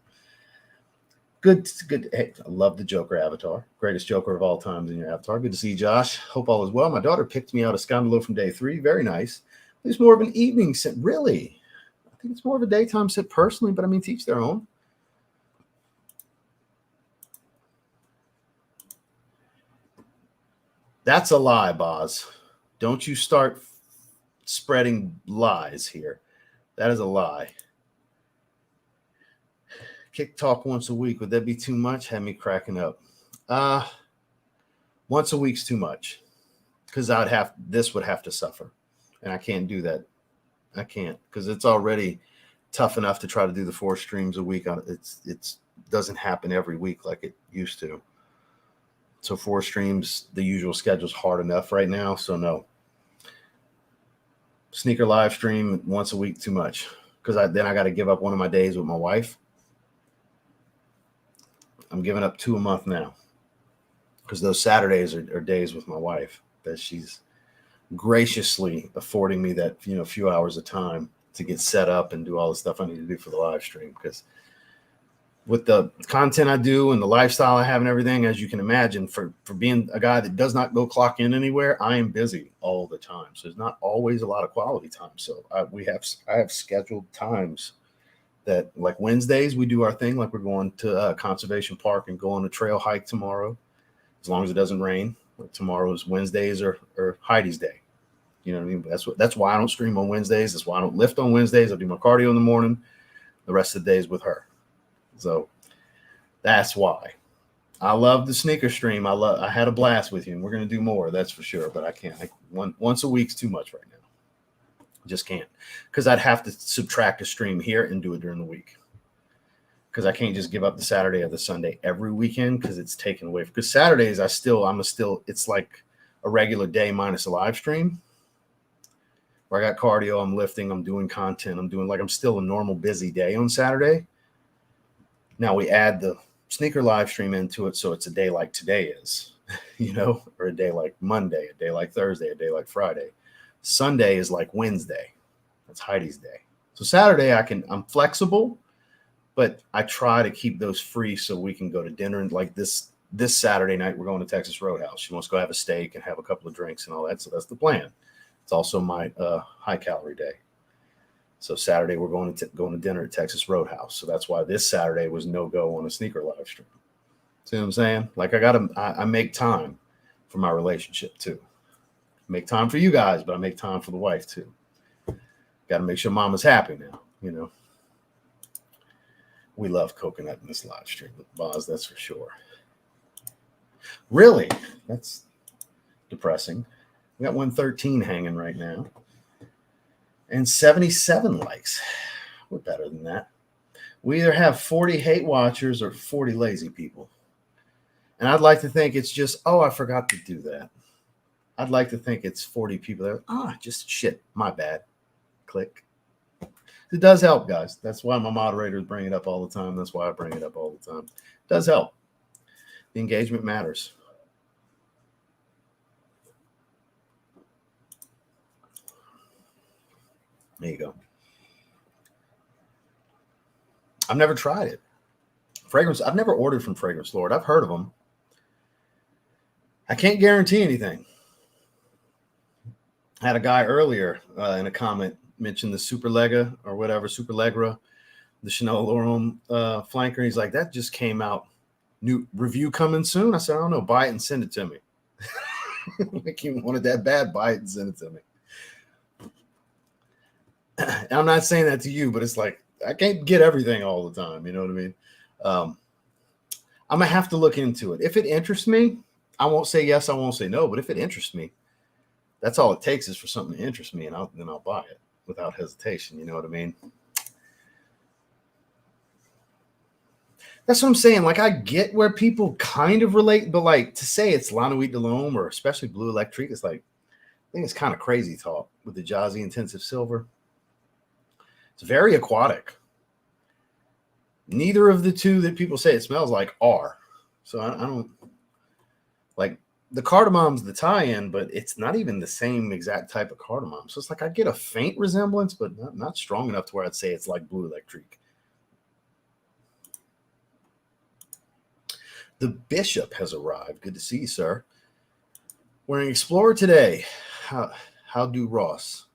Good. Hey, I love the Joker avatar. Greatest Joker of all times in your avatar. Good to see you, Josh. Hope all is well. My daughter picked me out a Scandalo from day 3. Very nice. It's more of an evening sit. Really? I think it's more of a daytime sit personally, but I mean, teach their own. That's a lie, Boz. Don't you start spreading lies here. That is a lie. Kick talk once a week. Would that be too much? Had me cracking up. Once a week's too much, because this would have to suffer, and I can't do that. I can't, because it's already tough enough to try to do the 4 streams a week. It's doesn't happen every week like it used to. So 4 streams, the usual schedule's hard enough right now. So no. Sneaker live stream once a week, too much, because then I got to give up one of my days with my wife. I'm giving up 2 a month now, because those Saturdays are days with my wife that she's graciously affording me that few hours of time to get set up and do all the stuff I need to do for the live stream. Because with the content I do and the lifestyle I have and everything, as you can imagine, for being a guy that does not go clock in anywhere, I am busy all the time. So there's not always a lot of quality time. So I have scheduled times that, like Wednesdays, we do our thing. Like we're going to Conservation Park and go on a trail hike tomorrow, as long as it doesn't rain. Like tomorrow's Wednesdays or Heidi's day. You know what I mean? That's why I don't stream on Wednesdays. That's why I don't lift on Wednesdays. I do my cardio in the morning. The rest of the days with her. So that's why. I love the sneaker stream. I had a blast with you, and we're going to do more. That's for sure. But I can't. Once a week's too much right now. Just can't, because I'd have to subtract a stream here and do it during the week. Because I can't just give up the Saturday or the Sunday every weekend, because it's taken away. Because Saturdays it's like a regular day minus a live stream. Where I got cardio, I'm lifting, I'm doing content, I'm still a normal busy day on Saturday. Now we add the sneaker live stream into it, so it's a day like today is, or a day like Monday, a day like Thursday, a day like Friday. Sunday is like Wednesday. That's Heidi's day. So Saturday I'm flexible, but I try to keep those free so we can go to dinner. And like this Saturday night, we're going to Texas Roadhouse. She wants to go have a steak and have a couple of drinks and all that. So that's the plan. It's also my high calorie day. So Saturday we're going to dinner at Texas Roadhouse. So that's why this Saturday was no go on a sneaker live stream. See what I'm saying? Like I make time for my relationship too. Make time for you guys, but I make time for the wife too. Got to make sure mama's happy now, We love coconut in this live stream with Boz, that's for sure. Really? That's depressing. We got 113 hanging right now. And 77 likes. We're better than that. We either have 40 hate watchers or 40 lazy people. And I'd like to think it's just, I forgot to do that. I'd like to think it's 40 people that just shit, my bad. Click. It does help, guys. That's why my moderators bring it up all the time. That's why I bring it up all the time. It does help. The engagement matters. There you go. I've never tried it. Fragrance. I've never ordered from Fragrance Lord. I've heard of them. I can't guarantee anything. I had a guy earlier in a comment mention the Superlega or whatever, Superlegra, the Chanel L'Homme flanker. He's like, that just came out. New review coming soon. I said, I don't know. Buy it and send it to me. Like you wanted that bad, buy it and send it to me. I'm not saying that to you, but it's like I can't get everything all the time. You know what I mean? I'm gonna have to look into it. If it interests me, I won't say yes, I won't say no. But if it interests me, that's all it takes is for something to interest me, and then I'll buy it without hesitation. You know what I mean? That's what I'm saying. Like I get where people kind of relate, but like to say it's La Nuit de l'Homme or especially Blue Electrique, it's like I think it's kind of crazy talk with the Jazzy Intensive Silver. It's very aquatic. Neither of the two that people say it smells like are. So I don't like the cardamom's the tie-in, but it's not even the same exact type of cardamom. So it's like I get a faint resemblance, but not strong enough to where I'd say it's like Blue Electrique. The Bishop has arrived. Good to see you, sir. Wearing Explorer today. How do Ross?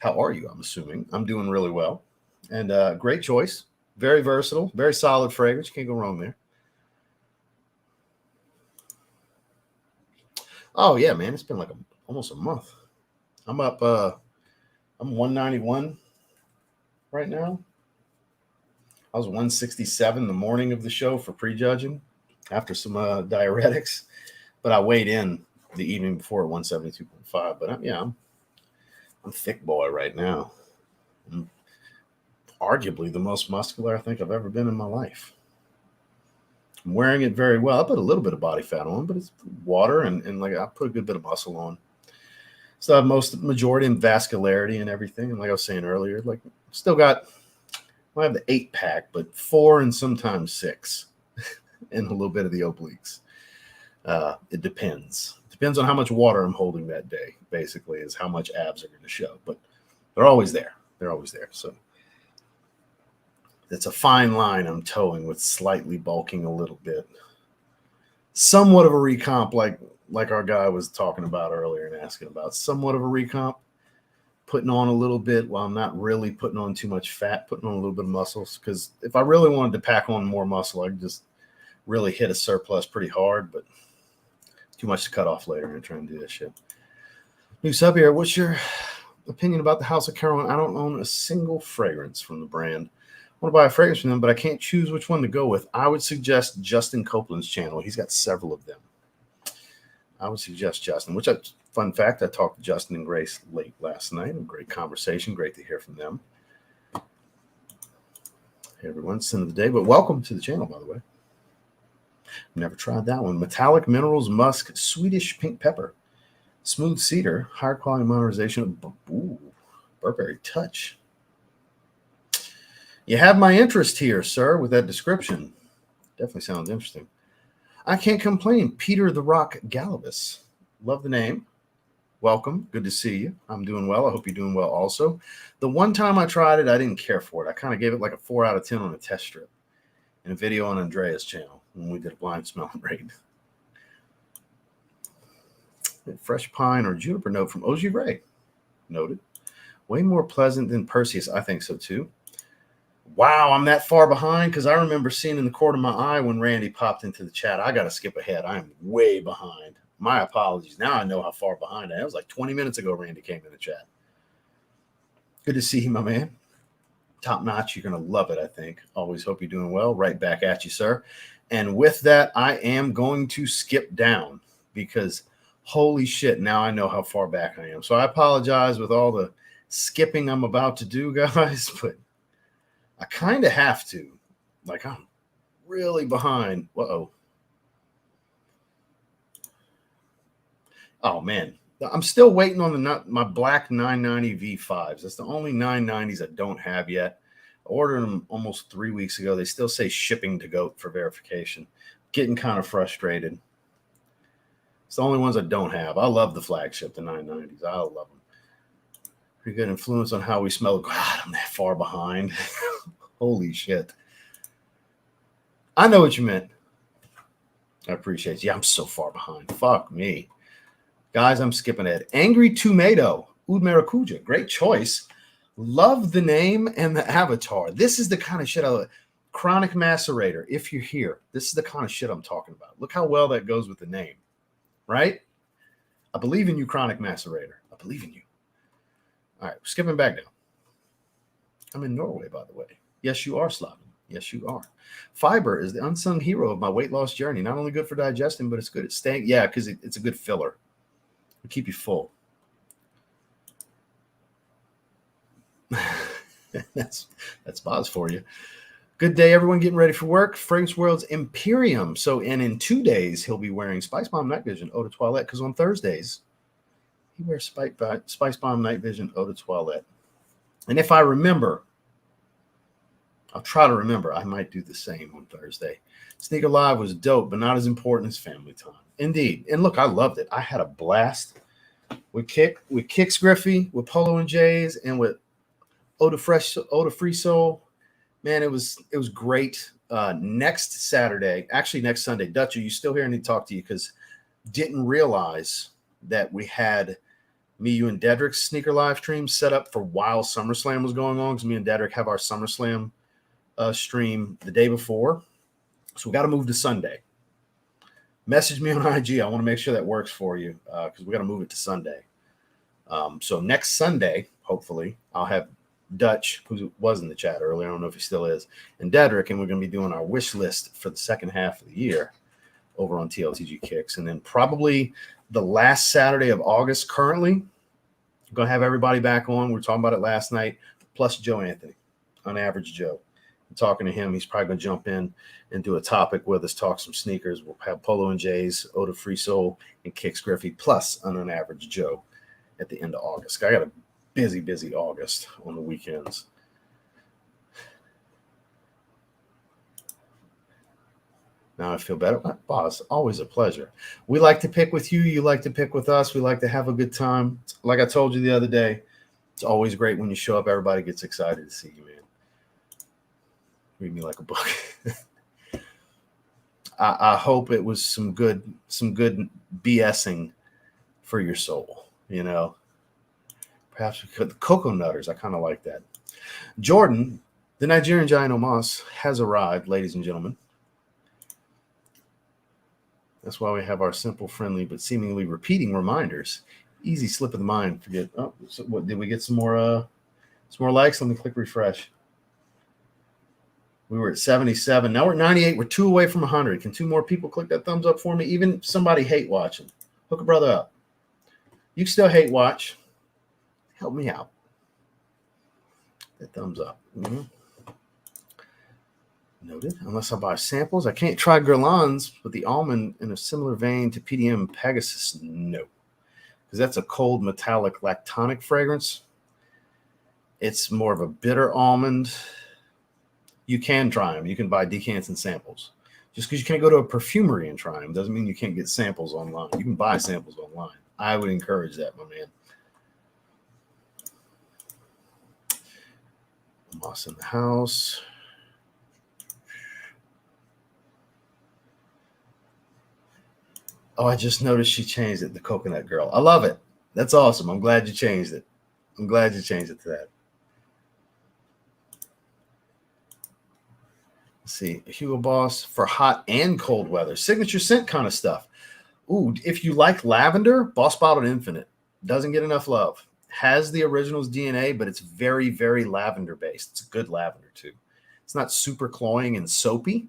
How are you? I'm assuming. I'm doing really well. And great choice. Very versatile. Very solid fragrance. Can't go wrong there. Oh, yeah, man. It's been like almost a month. I'm up. I'm 191 right now. I was 167 the morning of the show for prejudging after some diuretics. But I weighed in the evening before at 172.5. But I'm thick boy right now. I'm arguably the most muscular I think I've ever been in my life. I'm wearing it very well. I put a little bit of body fat on, but it's water and like I put a good bit of muscle on. So I have majority in vascularity and everything. And like I was saying earlier, like still got, I have the 8-pack, but 4 and sometimes 6 and a little bit of the obliques. It depends. It depends on how much water I'm holding that day, basically, is how much abs are going to show. But they're always there. They're always there. So it's a fine line I'm towing with slightly bulking a little bit. Somewhat of a recomp, like our guy was talking about earlier and asking about. Somewhat of a recomp. Putting on a little bit while I'm not really putting on too much fat, putting on a little bit of muscles. Because if I really wanted to pack on more muscle, I could just really hit a surplus pretty hard, but too much to cut off later and try and do this shit. New sub here. What's your opinion about the House of Caroline? I don't own a single fragrance from the brand. I want to buy a fragrance from them, but I can't choose which one to go with. I would suggest Justin Copeland's channel. He's got several of them. I would suggest Justin, which Fun fact, I talked to Justin and Grace late last night. A great conversation. Great to hear from them. Hey, everyone. It's the end of the day, but welcome to the channel, by the way. Never tried that one. Metallic Minerals Musk Swedish Pink Pepper. Smooth Cedar. Higher quality modernization. Ooh, Burberry Touch. You have my interest here, sir, with that description. Definitely sounds interesting. I can't complain. Peter the Rock Galibus. Love the name. Welcome. Good to see you. I'm doing well. I hope you're doing well also. The one time I tried it, I didn't care for it. I kind of gave it like a 4 out of 10 on a test strip in a video on Andrea's channel when we did a blind smell and rate. Fresh pine or juniper note from OG Ray. Noted. Way more pleasant than Perseus. I think so too. Wow, I'm that far behind because I remember seeing in the corner of my eye when Randy popped into the chat. I got to skip ahead. I am way behind. My apologies. Now I know how far behind I am. It was like 20 minutes ago Randy came in the chat. Good to see you, my man. Top notch. You're going to love it, I think. Always hope you're doing well. Right back at you, sir. And with that, I am going to skip down because holy shit, now I know how far back I am. So I apologize with all the skipping I'm about to do, guys, but I kind of have to. Like, I'm really behind. Uh-oh. Oh, man. I'm still waiting on my black 990 V5s. That's the only 990s I don't have yet. I ordered them almost 3 weeks ago. They still say shipping to go for verification. Getting kind of frustrated. It's the only ones I don't have. I love the flagship, the 990s. I love them. Pretty good influence on how we smell. God, I'm that far behind. Holy shit. I know what you meant. I appreciate it. Yeah, I'm so far behind. Fuck me. Guys, I'm skipping it. Angry Tomato. Oud Maracuja. Great choice. Love the name and the avatar. This is the kind of shit I love. Chronic Macerator. If you're here, this is the kind of shit I'm talking about. Look how well that goes with the name. Right? I believe in you, Chronic Macerator. I believe in you. All right, skipping back down. I'm in Norway, by the way. Yes, you are, Slaven. Yes, you are. Fiber is the unsung hero of my weight loss journey. Not only good for digesting, but it's good at staying. Yeah, because it's a good filler. It'll keep you full. That's Boz for you. Good day, everyone. Getting ready for work. Fragrance World's Imperium. So, and in 2 days, he'll be wearing Spice Bomb Night Vision Eau de Toilette because on Thursdays, he wears Spice Bomb Night Vision Eau de Toilette. And if I remember, I'll try to remember. I might do the same on Thursday. Sneaker Live was dope, but not as important as family time. Indeed. And look, I loved it. I had a blast with Kicks Griffey, with Polo and Jays, and with Eau de Free Soul. Man, it was great. Next Saturday, actually next Sunday, Dutch, are you still here? I need to talk to you because didn't realize that we had me, you, and Dedrick's sneaker live stream set up for while SummerSlam was going on because me and Dedrick have our SummerSlam stream the day before. So we got to move to Sunday. Message me on IG. I want to make sure that works for you because we got to move it to Sunday. So next Sunday, hopefully, I'll have Dutch, who was in the chat earlier, I don't know if he still is, and Dedrick, and we're going to be doing our wish list for the second half of the year over on TLTG Kicks. And then probably the last Saturday of August currently, I'm going to have everybody back on. We were talking about it last night, plus Joe Anthony, on Average Joe. I'm talking to him. He's probably going to jump in and do a topic with us, talk some sneakers. We'll have Polo and Jays, Eau de Free Soul, and Kicks Griffey, plus an Average Joe at the end of August. I got a busy August on the weekends. Now I feel better. Boss, always a pleasure. We like to pick with you. You like to pick with us. We like to have a good time. Like I told you the other day, it's always great when you show up. Everybody gets excited to see you, man. Read me like a book. I hope it was some good BSing for your soul, you know. Perhaps we could. The Cocoa Nutters, I kind of like that. Jordan, the Nigerian Giant Omas, has arrived, ladies and gentlemen. That's why we have our simple, friendly, but seemingly repeating reminders. Easy slip of the mind. Forget. Oh, so what did we get? Some more likes. Let me click refresh. We were at 77. Now we're at 98. We're 2 away from 100. Can 2 more people click that thumbs up for me? Even somebody hate watching. Hook a brother up. You can still hate watch. Help me out. That thumbs up. Noted. Unless I buy samples, I can't try Guerlain's with the almond in a similar vein to PDM Pegasus. No, because that's a cold metallic lactonic fragrance. It's more of a bitter almond. You can try them. You can buy decants and samples. Just because you can't go to a perfumery and try them doesn't mean you can't get samples online. You can buy samples online. I would encourage that, my man. Moss in the house. Oh, I just noticed she changed it, the Coconut Girl. I love it. That's awesome. I'm glad you changed it. I'm glad you changed it to that. Let's see. Hugo Boss for hot and cold weather. Signature scent kind of stuff. Ooh, if you like lavender, Boss Bottled Infinite. Doesn't get enough love. Has the original's DNA, but it's very, very lavender based. It's good lavender too. It's not super cloying and soapy.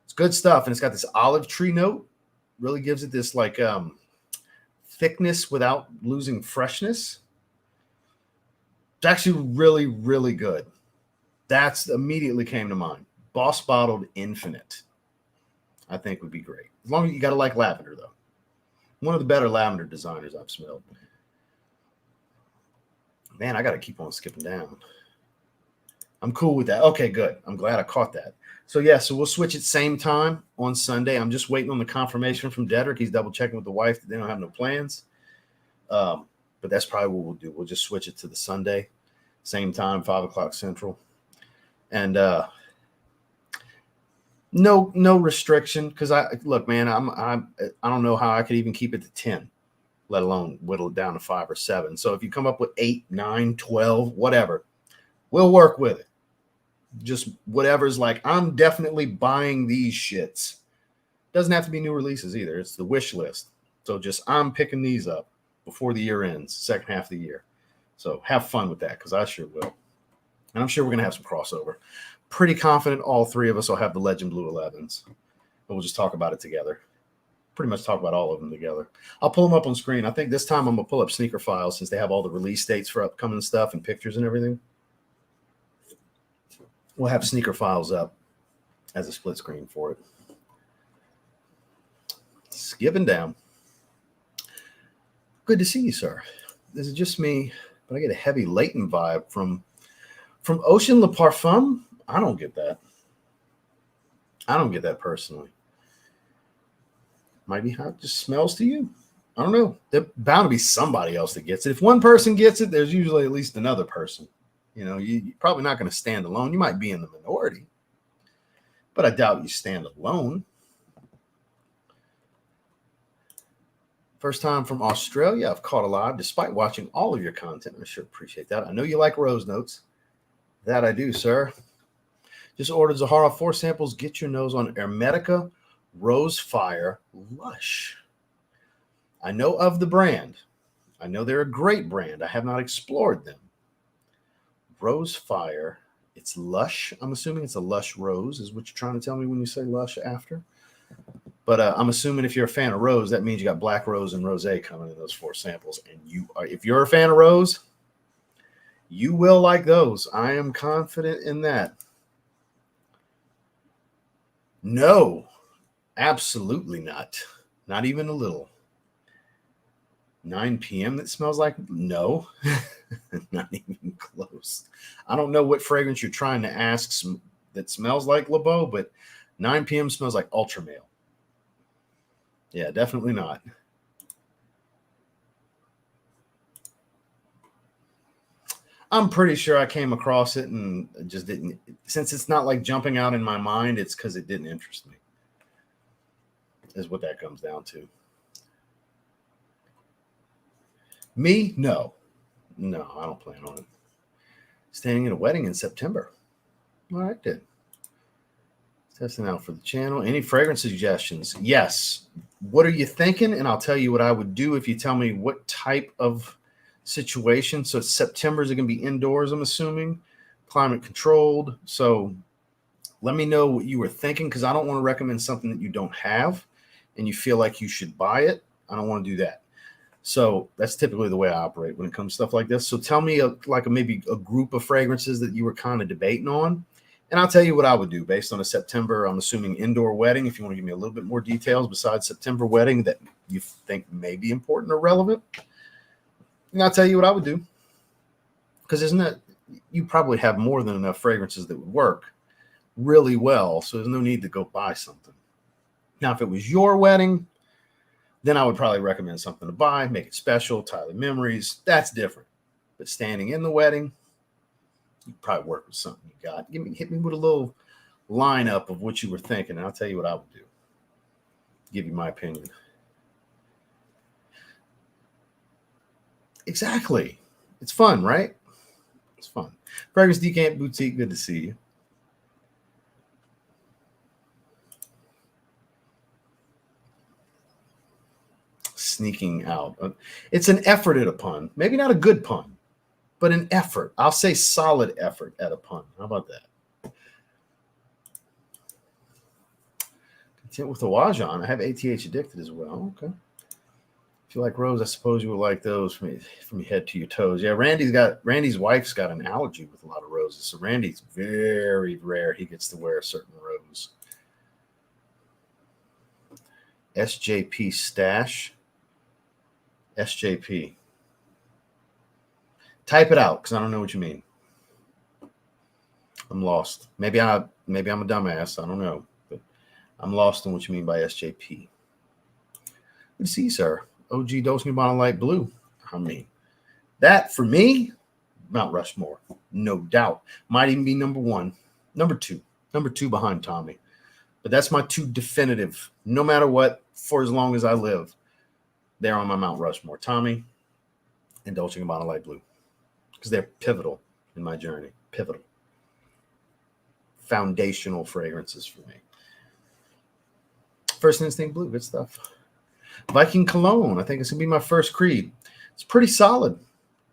It's good stuff. And it's got this olive tree note. Really gives it this like thickness without losing freshness. It's actually really, really good. That's immediately came to mind. Boss Bottled Infinite, I think would be great. As long as you got to like lavender, though. One of the better lavender designers I've smelled. Man, I got to keep on skipping down. I'm cool with that. Okay, good. I'm glad I caught that. So, yeah, so we'll switch at same time on Sunday. I'm just waiting on the confirmation from Dedrick. He's double-checking with the wife that they don't have no plans. But that's probably what we'll do. We'll just switch it to the Sunday, same time, 5 o'clock Central. And no restriction, because look, man, I don't know how I could even keep it to 10, let alone whittle it down to 5 or 7. So if you come up with 8, 9, 12, whatever, we'll work with it. Just whatever's like, I'm definitely buying these shits. Doesn't have to be new releases either. It's the wish list. So just I'm picking these up before the year ends, second half of the year. So have fun with that, because I sure will. And I'm sure we're going to have some crossover. Pretty confident all three of us will have the Legend Blue 11s. And we'll just talk about it together. Pretty much talk about all of them together. I'll pull them up on screen. I think this time I'm going to pull up Sneaker Files since they have all the release dates for upcoming stuff and pictures and everything. We'll have Sneaker Files up as a split screen for it. Skipping down. Good to see you, sir. This is just me, but I get a heavy Layton vibe from Ocean Le Parfum. I don't get that. I don't get that personally. Might be how it just smells to you. I don't know. There's bound to be somebody else that gets it. If one person gets it, there's usually at least another person. You know, you're probably not going to stand alone. You might be in the minority, but I doubt you stand alone. First time from Australia, I've caught alive despite watching all of your content. I sure appreciate that. I know you like rose notes. That I do, sir. Just ordered Zahara 4 samples. Get your nose on Hermetica Rose Fire Lush. I know of the brand. I know they're a great brand. I have not explored them. Rose Fire. It's Lush. I'm assuming it's a Lush Rose is what you're trying to tell me when you say Lush after. But I'm assuming if you're a fan of Rose, that means you got Black Rose and Rosé coming in those 4 samples. And you are, if you're a fan of Rose, you will like those. I am confident in that. No, absolutely not. Not even a little. 9 p.m. that smells like? No, not even close. I don't know what fragrance you're trying to ask that smells like LeBeau, but 9 p.m. smells like Ultra Male. Yeah, definitely not. I'm pretty sure I came across it and just didn't. Since it's not like jumping out in my mind, it's because it didn't interest me. Is what that comes down to. Me? No. No, I don't plan on it. Staying at a wedding in September. All right, then. Testing out for the channel. Any fragrance suggestions? Yes. What are you thinking? And I'll tell you what I would do if you tell me what type of situation. So September is going to be indoors, I'm assuming. Climate controlled. So let me know what you were thinking, because I don't want to recommend something that you don't have and you feel like you should buy it. I don't want to do that. So that's typically the way I operate when it comes to stuff like this. So tell me maybe a group of fragrances that you were kind of debating on. And I'll tell you what I would do based on a September, I'm assuming, indoor wedding. If you want to give me a little bit more details besides September wedding that you think may be important or relevant. And I'll tell you what I would do. Because isn't that, you probably have more than enough fragrances that would work really well. So there's no need to go buy something. Now, if it was your wedding, then I would probably recommend something to buy, make it special, tie the memories. That's different. But standing in the wedding, you probably work with something you got. Hit me with a little lineup of what you were thinking, and I'll tell you what I would do. Give you my opinion. Exactly. It's fun, right? It's fun. Fragrance Decant Boutique, good to see you. Sneaking out. It's an effort at a pun. Maybe not a good pun, but an effort. I'll say solid effort at a pun. How about that? Content with the Wajan. I have ATH addicted as well. Okay. If you like rose, I suppose you would like those from your head to your toes. Yeah, Randy's wife's got an allergy with a lot of roses. So Randy's very rare he gets to wear a certain rose. SJP Stash. SJP. Type it out because I don't know what you mean. I'm lost. Maybe I'm a dumbass. I don't know, but I'm lost on what you mean by SJP. Good to see you, sir. OG Dolce & Gabbana Light Blue. I mean, that for me, Mount Rushmore, no doubt. Might even be number two behind Tommy. But that's my two definitive, no matter what, for as long as I live. They're on my Mount Rushmore, Tommy and Dolce & Gabbana Light Blue, because they're pivotal in my journey. Pivotal. Foundational fragrances for me. First Instinct Blue, good stuff. Viking Cologne, I think it's going to be my first creed. It's pretty solid.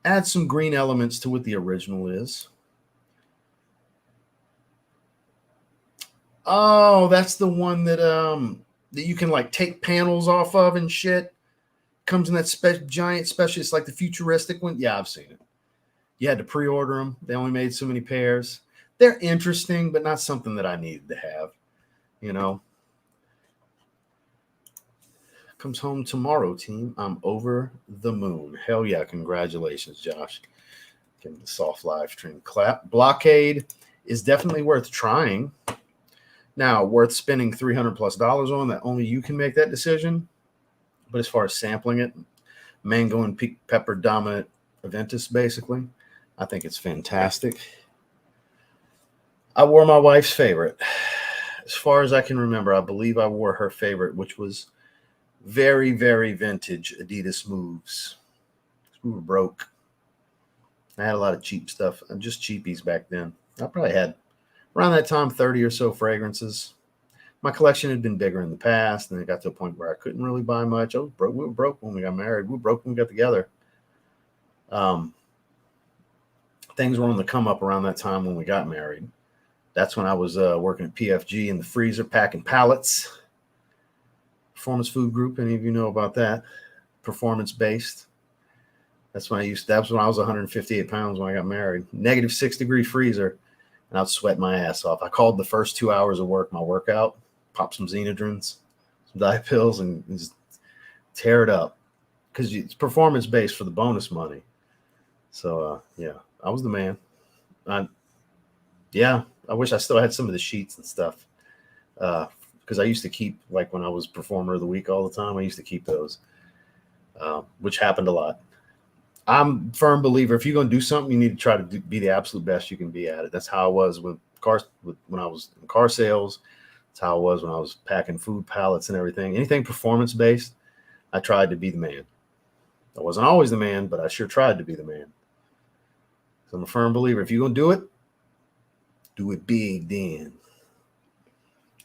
Add some green elements to what the original is. Oh, that's the one that you can like take panels off of and shit. Comes in that giant special. It's like the futuristic one. Yeah, I've seen it. You had to pre-order them. They only made so many pairs. They're interesting, but not something that I needed to have. You know. Comes home tomorrow, team. I'm over the moon. Hell yeah. Congratulations, Josh. Give me the soft live stream clap. Blockade is definitely worth trying. Now, worth spending $300+ on that only you can make that decision. But as far as sampling it, mango and pepper dominant Aventus, basically, I think it's fantastic. I wore my wife's favorite. As far as I can remember, I believe I wore her favorite, which was very, very vintage Adidas Moves. We were broke. I had a lot of cheap stuff. I'm just cheapies back then. I probably had, around that time, 30 or so fragrances. My collection had been bigger in the past, and it got to a point where I couldn't really buy much. I was broke. We were broke when we got married. We were broke when we got together. Things were on the come up around that time when we got married. That's when I was working at PFG in the freezer, packing pallets. Performance Food Group. Any of you know about that? Performance-based. That's when I was 158 pounds when I got married. -6-degree freezer, and I'd sweat my ass off. I called the first 2 hours of work my workout, pop some Xenadrins, some diet pills, and just tear it up because it's performance-based for the bonus money. So, yeah, I was the man. I wish I still had some of the sheets and stuff because I used to keep, like when I was Performer of the Week all the time, I used to keep those, which happened a lot. I'm a firm believer, if you're going to do something, you need to try to be the absolute best you can be at it. That's how I was when I was in car sales. That's how I was when I was packing food pallets and everything. Anything performance-based, I tried to be the man. I wasn't always the man, but I sure tried to be the man. So I'm a firm believer. If you're going to do it big then.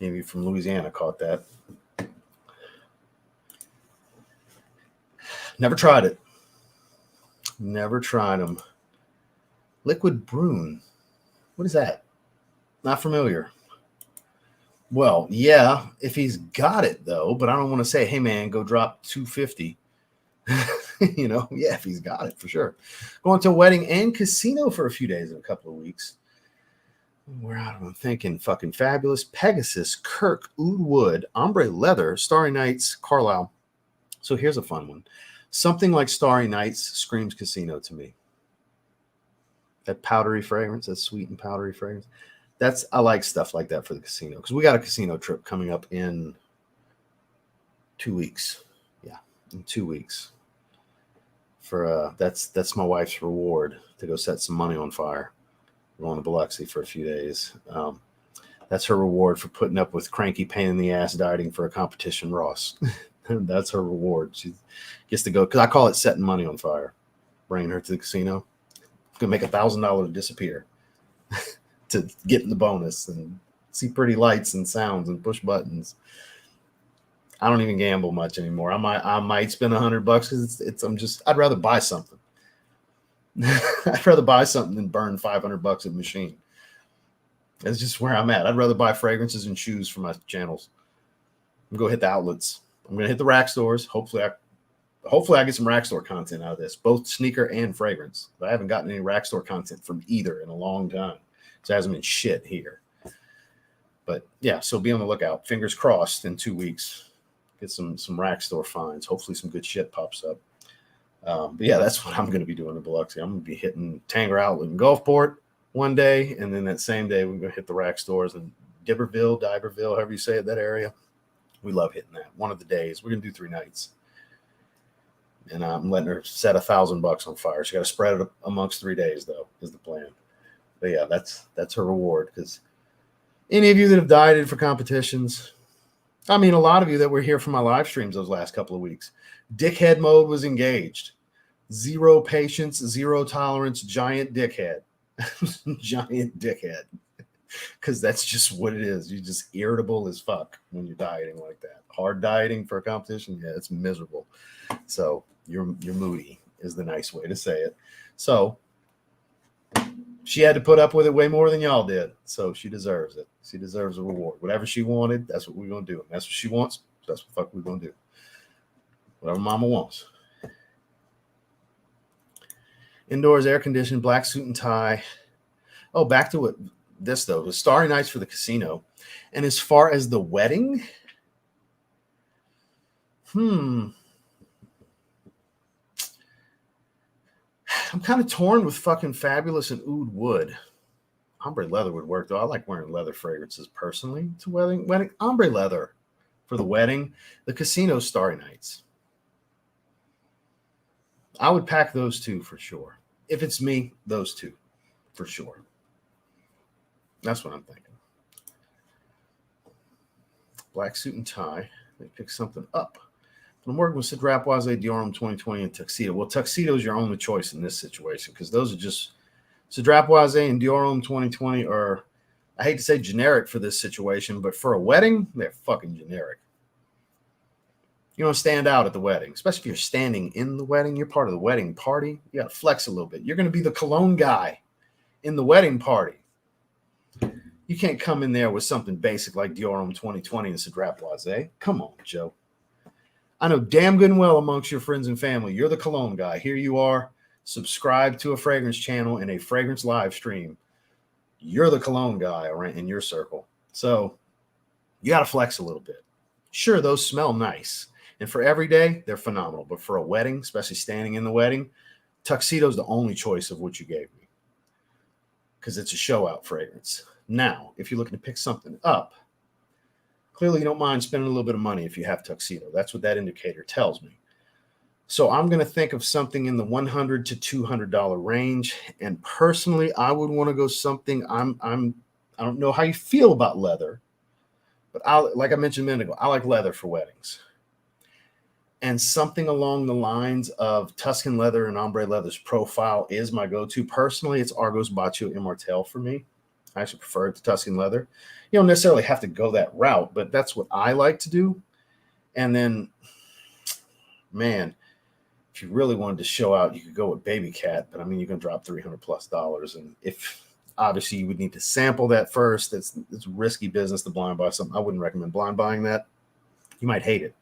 Maybe from Louisiana caught that. Never tried it. Never tried them. Liquid Brune. What is that? Not familiar. Well, yeah, if he's got it though, but I don't want to say, hey man, go drop $250. You know, yeah, if he's got it, for sure. Going to a wedding and casino for a few days in a couple of weeks. Where I'm thinking fucking Fabulous, Pegasus, Kirk, Oud Wood, Ombre Leather, Starry Nights, Carlisle. So here's a fun one. Something like Starry Nights screams casino to me. That powdery fragrance, that sweet and powdery fragrance. I like stuff like that for the casino, because we got a casino trip coming up in 2 weeks. Yeah, in 2 weeks. For that's my wife's reward to go set some money on fire. We're going to Biloxi for a few days. That's her reward for putting up with cranky pain in the ass dieting for a competition Ross. That's her reward. She gets to go, because I call it setting money on fire. Bringing her to the casino. It's going to make $1,000 disappear to get in the bonus and see pretty lights and sounds and push buttons. I don't even gamble much anymore. I might spend $100 because I'd rather buy something. I'd rather buy something than burn $500 at a machine. That's just where I'm at. I'd rather buy fragrances and shoes for my channels. I'm going to hit the outlets. I'm going to hit the rack stores. Hopefully I get some rack store content out of this, both sneaker and fragrance. But I haven't gotten any rack store content from either in a long time. So it hasn't been shit here. But yeah, so be on the lookout. Fingers crossed in 2 weeks. Get some rack store finds. Hopefully some good shit pops up. But yeah, that's what I'm going to be doing in Biloxi. I'm going to be hitting Tanger Outlet in Gulfport one day, and then that same day we're going to hit the rack stores in Diverville, however you say it, that area. We love hitting that. One of the days. We're going to do 3 nights. And I'm letting her set $1,000 on fire. She got to spread it amongst 3 days, though, is the plan. But yeah, that's her reward. Because any of you that have dieted for competitions, I mean, a lot of you that were here for my live streams those last couple of weeks, dickhead mode was engaged. 0 patience, 0 tolerance, giant dickhead. Giant dickhead. Because that's just what it is. You're just irritable as fuck when you're dieting like that. Hard dieting for a competition, yeah, it's miserable. So you're moody is the nice way to say it. So she had to put up with it way more than y'all did. So she deserves it. She deserves a reward. Whatever she wanted, that's what we're going to do. And that's what she wants. That's what the fuck we're going to do. Whatever mama wants. Indoors, air conditioned, black suit and tie. Oh, back to what this, though. The Starry Nights for the casino. And as far as the wedding, I'm kind of torn with fucking Fabulous and Oud Wood. Ombre leather would work, though. I like wearing leather fragrances personally to wedding. Ombre leather for the wedding. The casino, Starry Nights. I would pack those 2 for sure. If it's me, those 2 for sure. That's what I'm thinking. Black suit and tie. They pick something up. I'm working with Cidrapoise, Dior Homme 2020, and Tuxedo. Well, Tuxedo is your only choice in this situation, because those are just Cidrapoise and Dior Homme 2020 are, I hate to say generic for this situation, but for a wedding, they're fucking generic. You don't stand out at the wedding, especially if you're standing in the wedding. You're part of the wedding party. You got to flex a little bit. You're going to be the cologne guy in the wedding party. You can't come in there with something basic like Dior Homme 2020 and Cidrapoise. Come on, Joe. I know damn good and well amongst your friends and family, you're the cologne guy. Here you are, subscribe to a fragrance channel and a fragrance live stream. You're the cologne guy in your circle. So you got to flex a little bit. Sure, those smell nice. And for every day, they're phenomenal. But for a wedding, especially standing in the wedding, Tuxedo's the only choice of what you gave me, because it's a show out fragrance. Now, if you're looking to pick something up, clearly you don't mind spending a little bit of money if you have Tuxedo. That's what that indicator tells me. So I'm going to think of something in the $100 to $200 range. And personally, I would want to go something. I don't know how you feel about leather, but like I mentioned a minute ago, I like leather for weddings. And something along the lines of Tuscan leather and ombre leather's profile is my go-to. Personally, it's Argos Bacio Immortelle for me. I actually prefer it to Tuscan leather. You don't necessarily have to go that route, but that's what I like to do. And then, man, if you really wanted to show out, you could go with Baby Cat, but I mean, you're going to drop $300+. And if obviously you would need to sample that first, it's risky business to blind buy something. I wouldn't recommend blind buying that. You might hate it.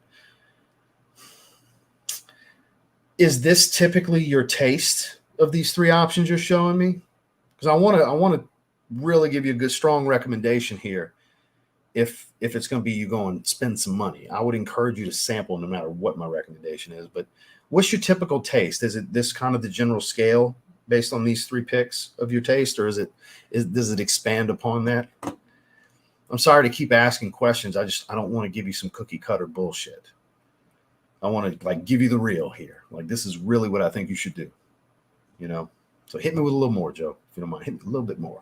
Is this typically your taste of these three options you're showing me? Because I want to really give you a good, strong recommendation here. If it's going to be you go and spend some money, I would encourage you to sample no matter what my recommendation is. But what's your typical taste? Is it this kind of the general scale based on these three picks of your taste, or does it expand upon that? I'm sorry to keep asking questions. I don't want to give you some cookie cutter bullshit. I want to give you the real here. This is really what I think you should do. So hit me with a little more, Joe, if you don't mind. Hit me a little bit more.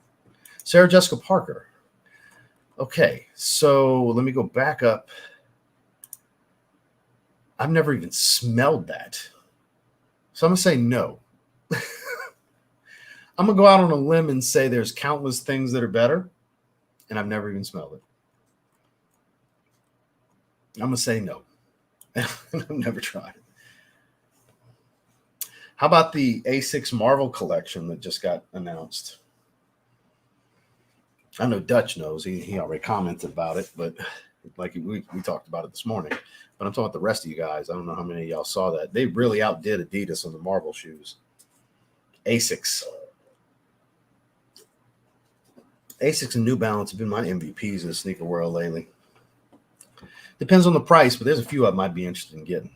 Sarah Jessica Parker. Okay, so let me go back up. I've never even smelled that. So I'm going to say no. I'm going to go out on a limb and say there's countless things that are better, and I've never even smelled it. I'm going to say no. I've never tried it. How about the A6 Marvel collection that just got announced? I know Dutch knows. He already commented about it, but we talked about it this morning. But I'm talking about the rest of you guys. I don't know how many of y'all saw that. They really outdid Adidas on the Marvel shoes. ASICs. ASICs and New Balance have been my MVPs in the sneaker world lately. Depends on the price, but there's a few I might be interested in getting.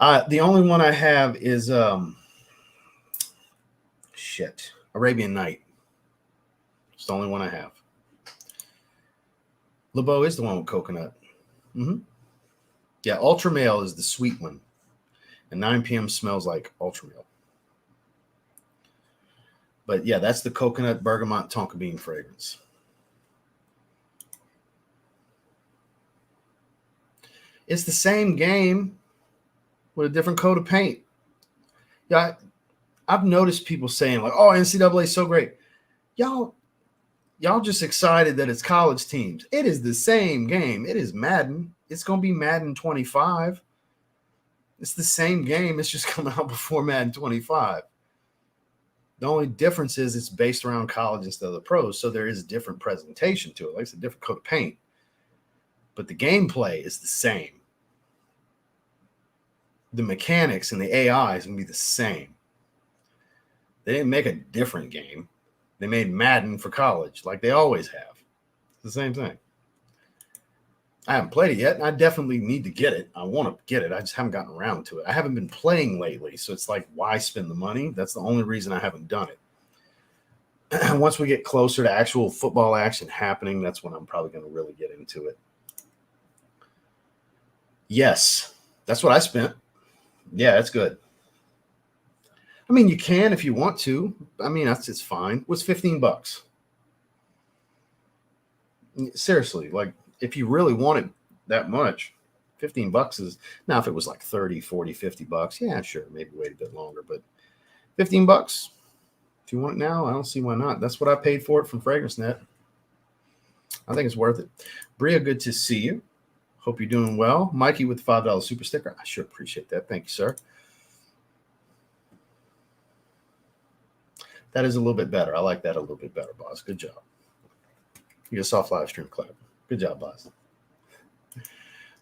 The only one I have is Arabian Night. It's the only one I have. LeBeau is the one with coconut. Yeah, Ultra Male is the sweet one. And 9 p.m. smells like Ultra Male. But yeah, that's the coconut bergamot tonka bean fragrance. It's the same game with a different coat of paint. Yeah, I've noticed people saying oh, NCAA is so great. Y'all just excited that it's college teams. It is the same game. It is Madden. It's going to be Madden 25. It's the same game. It's just coming out before Madden 25. The only difference is it's based around college instead of the pros, so there is a different presentation to it. It's a different coat of paint. But the gameplay is the same. The mechanics and the AI is going to be the same. They didn't make a different game. They made Madden for college like they always have. It's the same thing. I haven't played it yet, and I definitely need to get it. I want to get it. I just haven't gotten around to it. I haven't been playing lately, so it's why spend the money? That's the only reason I haven't done it. Once we get closer to actual football action happening, that's when I'm probably going to really get into it. Yes, that's what I spent. Yeah, that's good. I mean, you can if you want to. I mean, it's fine. It was $15. Seriously, if you really want it that much, $15 is now. If it was 30, 40, $50, yeah, sure, maybe wait a bit longer, but $15. If you want it now, I don't see why not. That's what I paid for it from FragranceNet. I think it's worth it. Bria, good to see you. Hope you're doing well. Mikey with the $5 super sticker. I sure appreciate that. Thank you, sir. That is a little bit better. I like that a little bit better, boss. Good job. You get a soft live stream clap. Good job, boss.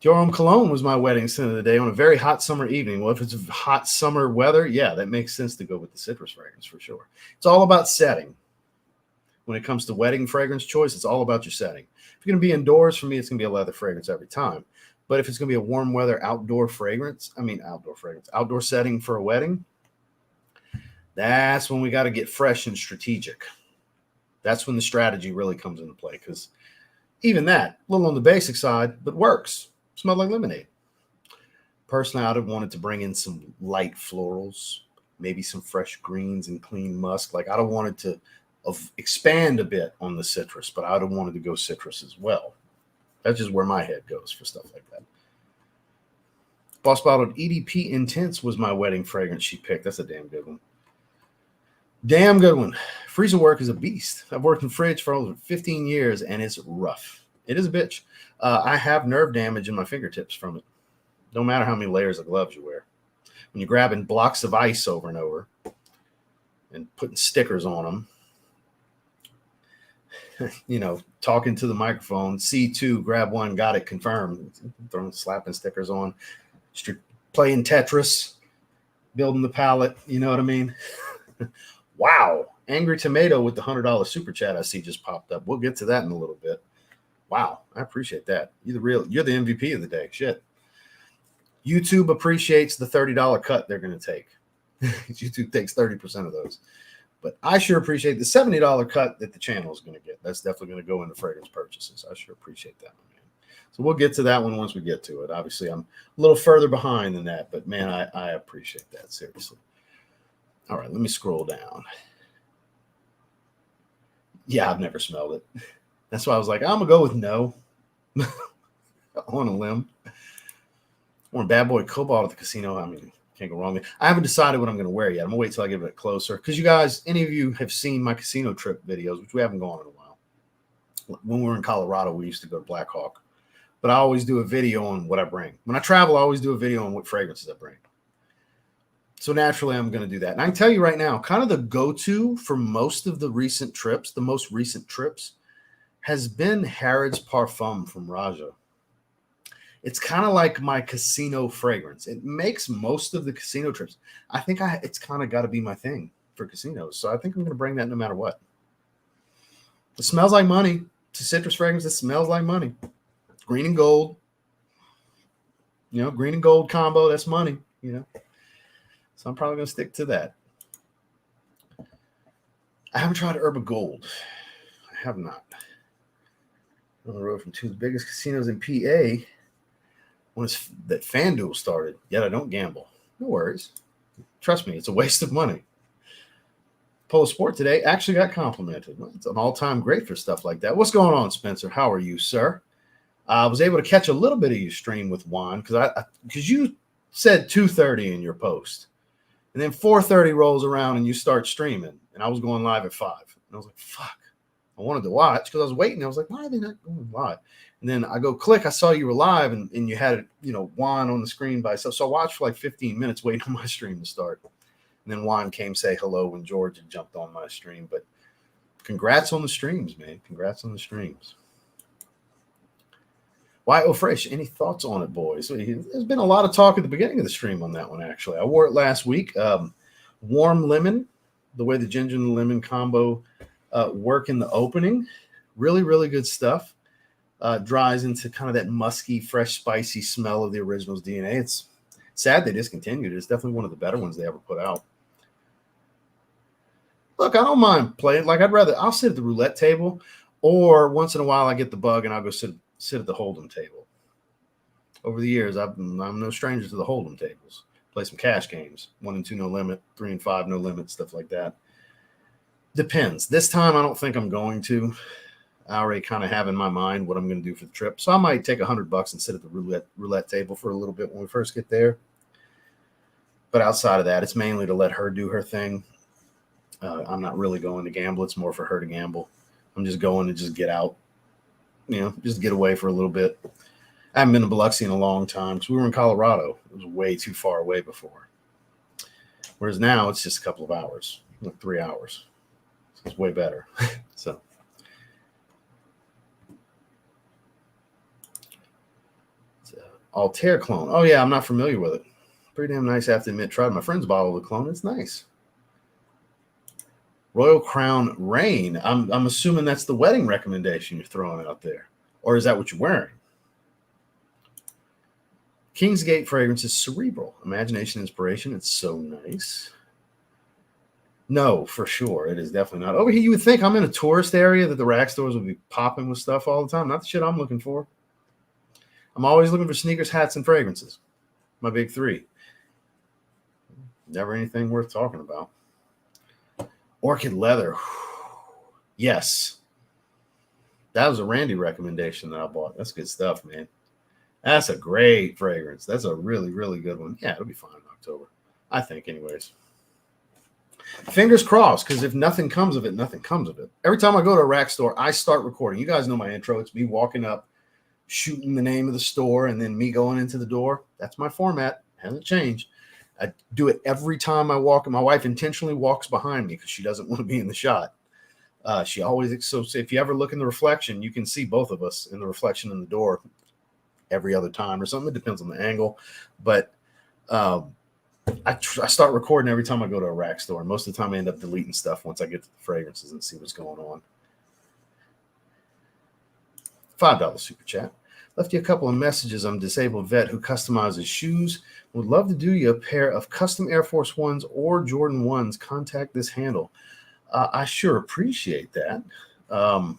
Dior Cologne was my wedding scent of the day on a very hot summer evening. Well, if it's hot summer weather, yeah, that makes sense to go with the citrus fragrance for sure. It's all about setting. When it comes to wedding fragrance choice, it's all about your setting. If you're going to be indoors, for me, it's going to be a leather fragrance every time. But if it's going to be a warm weather outdoor setting for a wedding, that's when we got to get fresh and strategic. That's when the strategy really comes into play, because even that, a little on the basic side, but works. Smelled like lemonade. Personally, I'd have wanted to bring in some light florals, maybe some fresh greens and clean musk. I'd have wanted to expand a bit on the citrus, but I'd have wanted to go citrus as well. That's just where my head goes for stuff like that. Boss Bottled EDP Intense was my wedding fragrance she picked. That's a damn good one. Damn good one. Freezer work is a beast. I've worked in fridge for over 15 years, and it's rough. It is a bitch. I have nerve damage in my fingertips from it. No matter how many layers of gloves you wear. When you're grabbing blocks of ice over and over and putting stickers on them, talking to the microphone, C2, grab one, got it, confirmed, slapping stickers on. playing Tetris, building the palette. You know what I mean? Wow. Angry Tomato with the $100 super chat I see just popped up. We'll get to that in a little bit. Wow. I appreciate that. You're the MVP of the day. Shit. YouTube appreciates the $30 cut they're going to take. YouTube takes 30% of those. But I sure appreciate the $70 cut that the channel is going to get. That's definitely going to go into fragrance purchases. I sure appreciate that one, man. So we'll get to that one once we get to it. Obviously, I'm a little further behind than that, but man, I appreciate that, seriously. All right, let me scroll down. Yeah, I've never smelled it. That's why I was like, I'm going to go with no. On a limb. Or Bad Boy Cobalt at the casino. I mean, can't go wrong. I haven't decided what I'm going to wear yet. I'm going to wait till I get a bit closer. Because you guys, any of you have seen my casino trip videos, which we haven't gone in a while. When we were in Colorado, we used to go to Black Hawk. But I always do a video on what I bring. When I travel, I always do a video on what fragrances I bring. So naturally, I'm going to do that. And I can tell you right now, kind of the go-to for most of the recent trips, the most recent trips, has been Harrods Parfum from Raja. It's kind of like my casino fragrance. It makes most of the casino trips. I think it's kind of got to be my thing for casinos. So I think I'm going to bring that no matter what. It smells like money. It's a citrus fragrance that smells like money. Green and gold. You know, green and gold combo, that's money, you know. So I'm probably going to stick to that. I haven't tried Herba Gold. I have not. On the road from two of the biggest casinos in PA. When that FanDuel started, yet I don't gamble. No worries. Trust me, it's a waste of money. Polo Sport today actually got complimented. It's an all-time great for stuff like that. What's going on, Spencer? How are you, sir? I was able to catch a little bit of your stream with Juan because you said 2:30 in your post. And then 4:30 rolls around and you start streaming. And I was going live at 5. And I was like, fuck. I wanted to watch because I was waiting. I was like, why are they not going live? And then I go click. I saw you were live and you had, Juan on the screen by itself. So I watched for like 15 minutes waiting on my stream to start. And then Juan came say hello when George had jumped on my stream. But congrats on the streams, man. Congrats on the streams. Why Fresh? Any thoughts on it, boys? There's been a lot of talk at the beginning of the stream on that one, actually. I wore it last week. Warm lemon, the way the ginger and the lemon combo work in the opening. Really, really good stuff. Dries into kind of that musky, fresh, spicy smell of the original's DNA. It's sad they discontinued it. It's definitely one of the better ones they ever put out. Look, I don't mind playing. Like, I'll sit at the roulette table, or once in a while I get the bug and I'll go sit at the Hold'em table. Over the years, I'm no stranger to the Hold'em tables. Play some cash games. 1 and 2 no limit, 3 and 5 no limit, stuff like that. Depends. This time I don't think I'm going to. I already kind of have in my mind what I'm going to do for the trip. So I might take $100 and sit at the roulette table for a little bit when we first get there. But outside of that, it's mainly to let her do her thing. I'm not really going to gamble. It's more for her to gamble. I'm just going to just get out, just get away for a little bit. I haven't been to Biloxi in a long time because we were in Colorado. It was way too far away before. Whereas now it's just a couple of hours, like 3 hours. So it's way better. So. Altair clone. Oh, yeah, I'm not familiar with it. Pretty damn nice, I have to admit. Tried my friend's bottle of the clone. It's nice. Royal Crown Rain. I'm assuming that's the wedding recommendation you're throwing out there. Or is that what you're wearing? Kingsgate fragrance is cerebral. Imagination, inspiration. It's so nice. No, for sure. It is definitely not. Over here, you would think I'm in a tourist area that the rack stores would be popping with stuff all the time. Not the shit I'm looking for. I'm always looking for sneakers, hats, and fragrances. My big 3. Never anything worth talking about. Orchid leather. Yes. That was a Randy recommendation that I bought. That's good stuff, man. That's a great fragrance. That's a really, really good one. Yeah, it'll be fine in October. I think, anyways. Fingers crossed, because if nothing comes of it, nothing comes of it. Every time I go to a rack store, I start recording. You guys know my intro. It's me walking up, shooting the name of the store, and then me going into the door. That's my format. Hasn't changed. I do it every time I walk, and my wife intentionally walks behind me because she doesn't want to be in the shot. She always, so if you ever look in the reflection, you can see both of us in the reflection in the door every other time or something. It depends on the angle. But I start recording every time I go to a rack store. And most of the time I end up deleting stuff once I get to the fragrances and see what's going on. $5 super chat. Left you a couple of messages. I'm a disabled vet who customizes shoes. Would love to do you a pair of custom Air Force Ones or Jordan 1s. Contact this handle. I sure appreciate that. I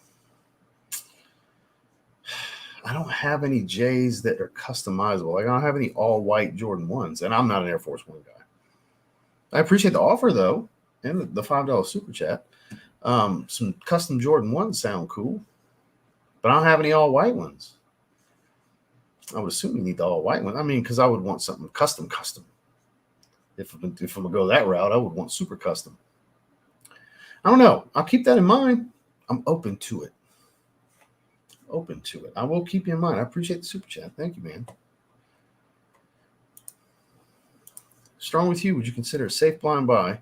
don't have any J's that are customizable. Like I don't have any all-white Jordan 1s, and I'm not an Air Force One guy. I appreciate the offer, though, and the $5 super chat. Some custom Jordan 1s sound cool, but I don't have any all-white ones. I would assume you need the all-white one. I mean, because I would want something custom. If I'm going to go that route, I would want super custom. I don't know. I'll keep that in mind. I'm open to it. I will keep you in mind. I appreciate the super chat. Thank you, man. Strong with you. Would you consider a safe blind buy?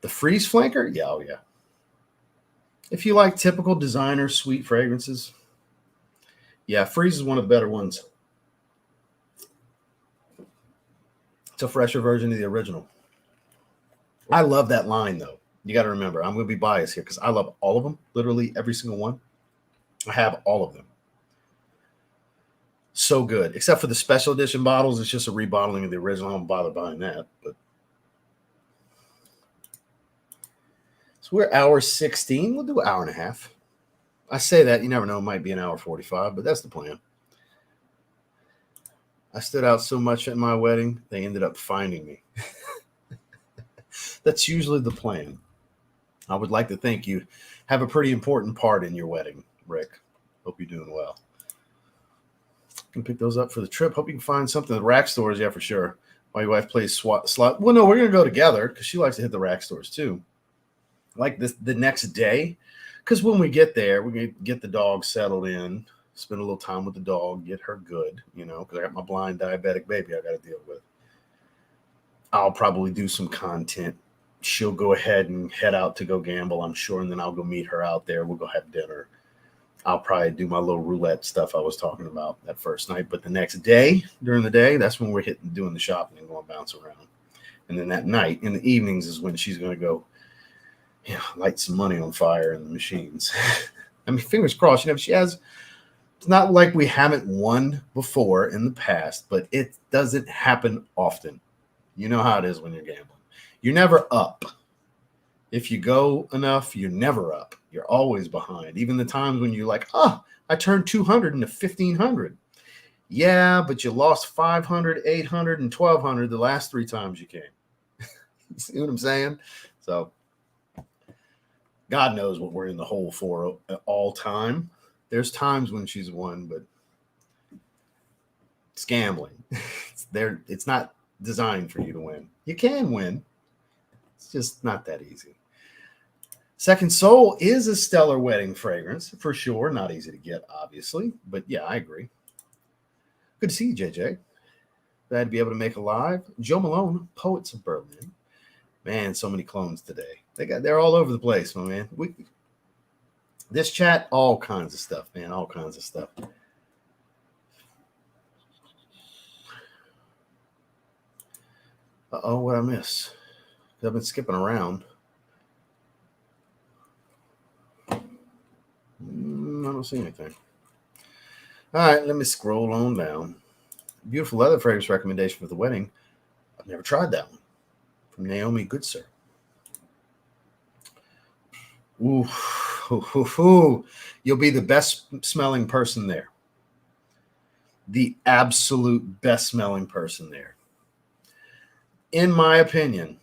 The Freeze Flanker? Yeah, oh yeah. If you like typical designer sweet fragrances, yeah, Freeze is one of the better ones. It's a fresher version of the original. I love that line, though. You got to remember, I'm going to be biased here because I love all of them, literally every single one. I have all of them. So good. Except for the special edition bottles. It's just a rebottling of the original. I don't bother buying that. But so we're hour 16. We'll do an hour and a half. I say that. You never know. It might be an hour 45, but that's the plan. I stood out so much at my wedding, they ended up finding me. That's usually the plan. I would like to think you have a pretty important part in your wedding, Rick. Hope you're doing well. Can pick those up for the trip. Hope you can find something at the rack stores. Yeah, for sure. While your wife plays slot. Well, no, we're going to go together because she likes to hit the rack stores too. Like the next day. Because when we get there, we're going to get the dog settled in, spend a little time with the dog, get her good, because I got my blind diabetic baby I got to deal with. I'll probably do some content. She'll go ahead and head out to go gamble, I'm sure, and then I'll go meet her out there. We'll go have dinner. I'll probably do my little roulette stuff I was talking about that first night. But the next day, during the day, that's when we're doing the shopping and going bounce around. And then that night, in the evenings, is when she's going to go, light some money on fire in the machines. I mean, fingers crossed. She has. It's not like we haven't won before in the past, but it doesn't happen often. You know how it is when you're gambling. You're never up. If you go enough, you're never up. You're always behind. Even the times when you're like, I turned 200 into 1,500. Yeah, but you lost 500, 800, and 1,200 the last 3 times you came. You see what I'm saying? So God knows what we're in the hole for all time. There's times when she's won, but it's gambling. It's not designed for you to win. You can win. It's just not that easy. Second Soul is a stellar wedding fragrance, for sure. Not easy to get, obviously. But yeah, I agree. Good to see you, JJ. Glad to be able to make a live. Joe Malone, Poets of Berlin. Man, so many clones today. They're all over the place, my man. This chat, all kinds of stuff, man. All kinds of stuff. Uh-oh, what'd I miss? I've been skipping around. I don't see anything. All right, let me scroll on down. Beautiful leather fragrance recommendation for the wedding. I've never tried that one. From Naomi Goodsir. Ooh. You'll be the best smelling person there. The absolute best smelling person there. In my opinion,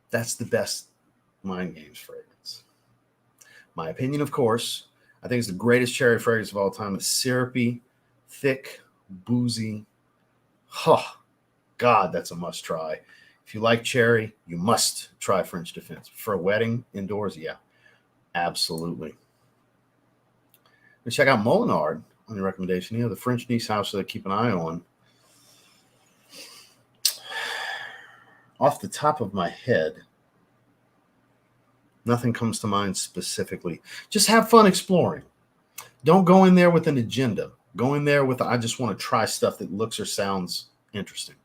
that's the best Mind Games fragrance. My opinion, of course, I think it's the greatest cherry fragrance of all time. It's syrupy, thick, boozy. God, that's a must try. If you like cherry, you must try French Defense. For a wedding, indoors, yeah, absolutely. Let's check out Molinard on your recommendation. The French niche house that I keep an eye on. Off the top of my head, nothing comes to mind specifically. Just have fun exploring. Don't go in there with an agenda. Go in there with, I just want to try stuff that looks or sounds interesting.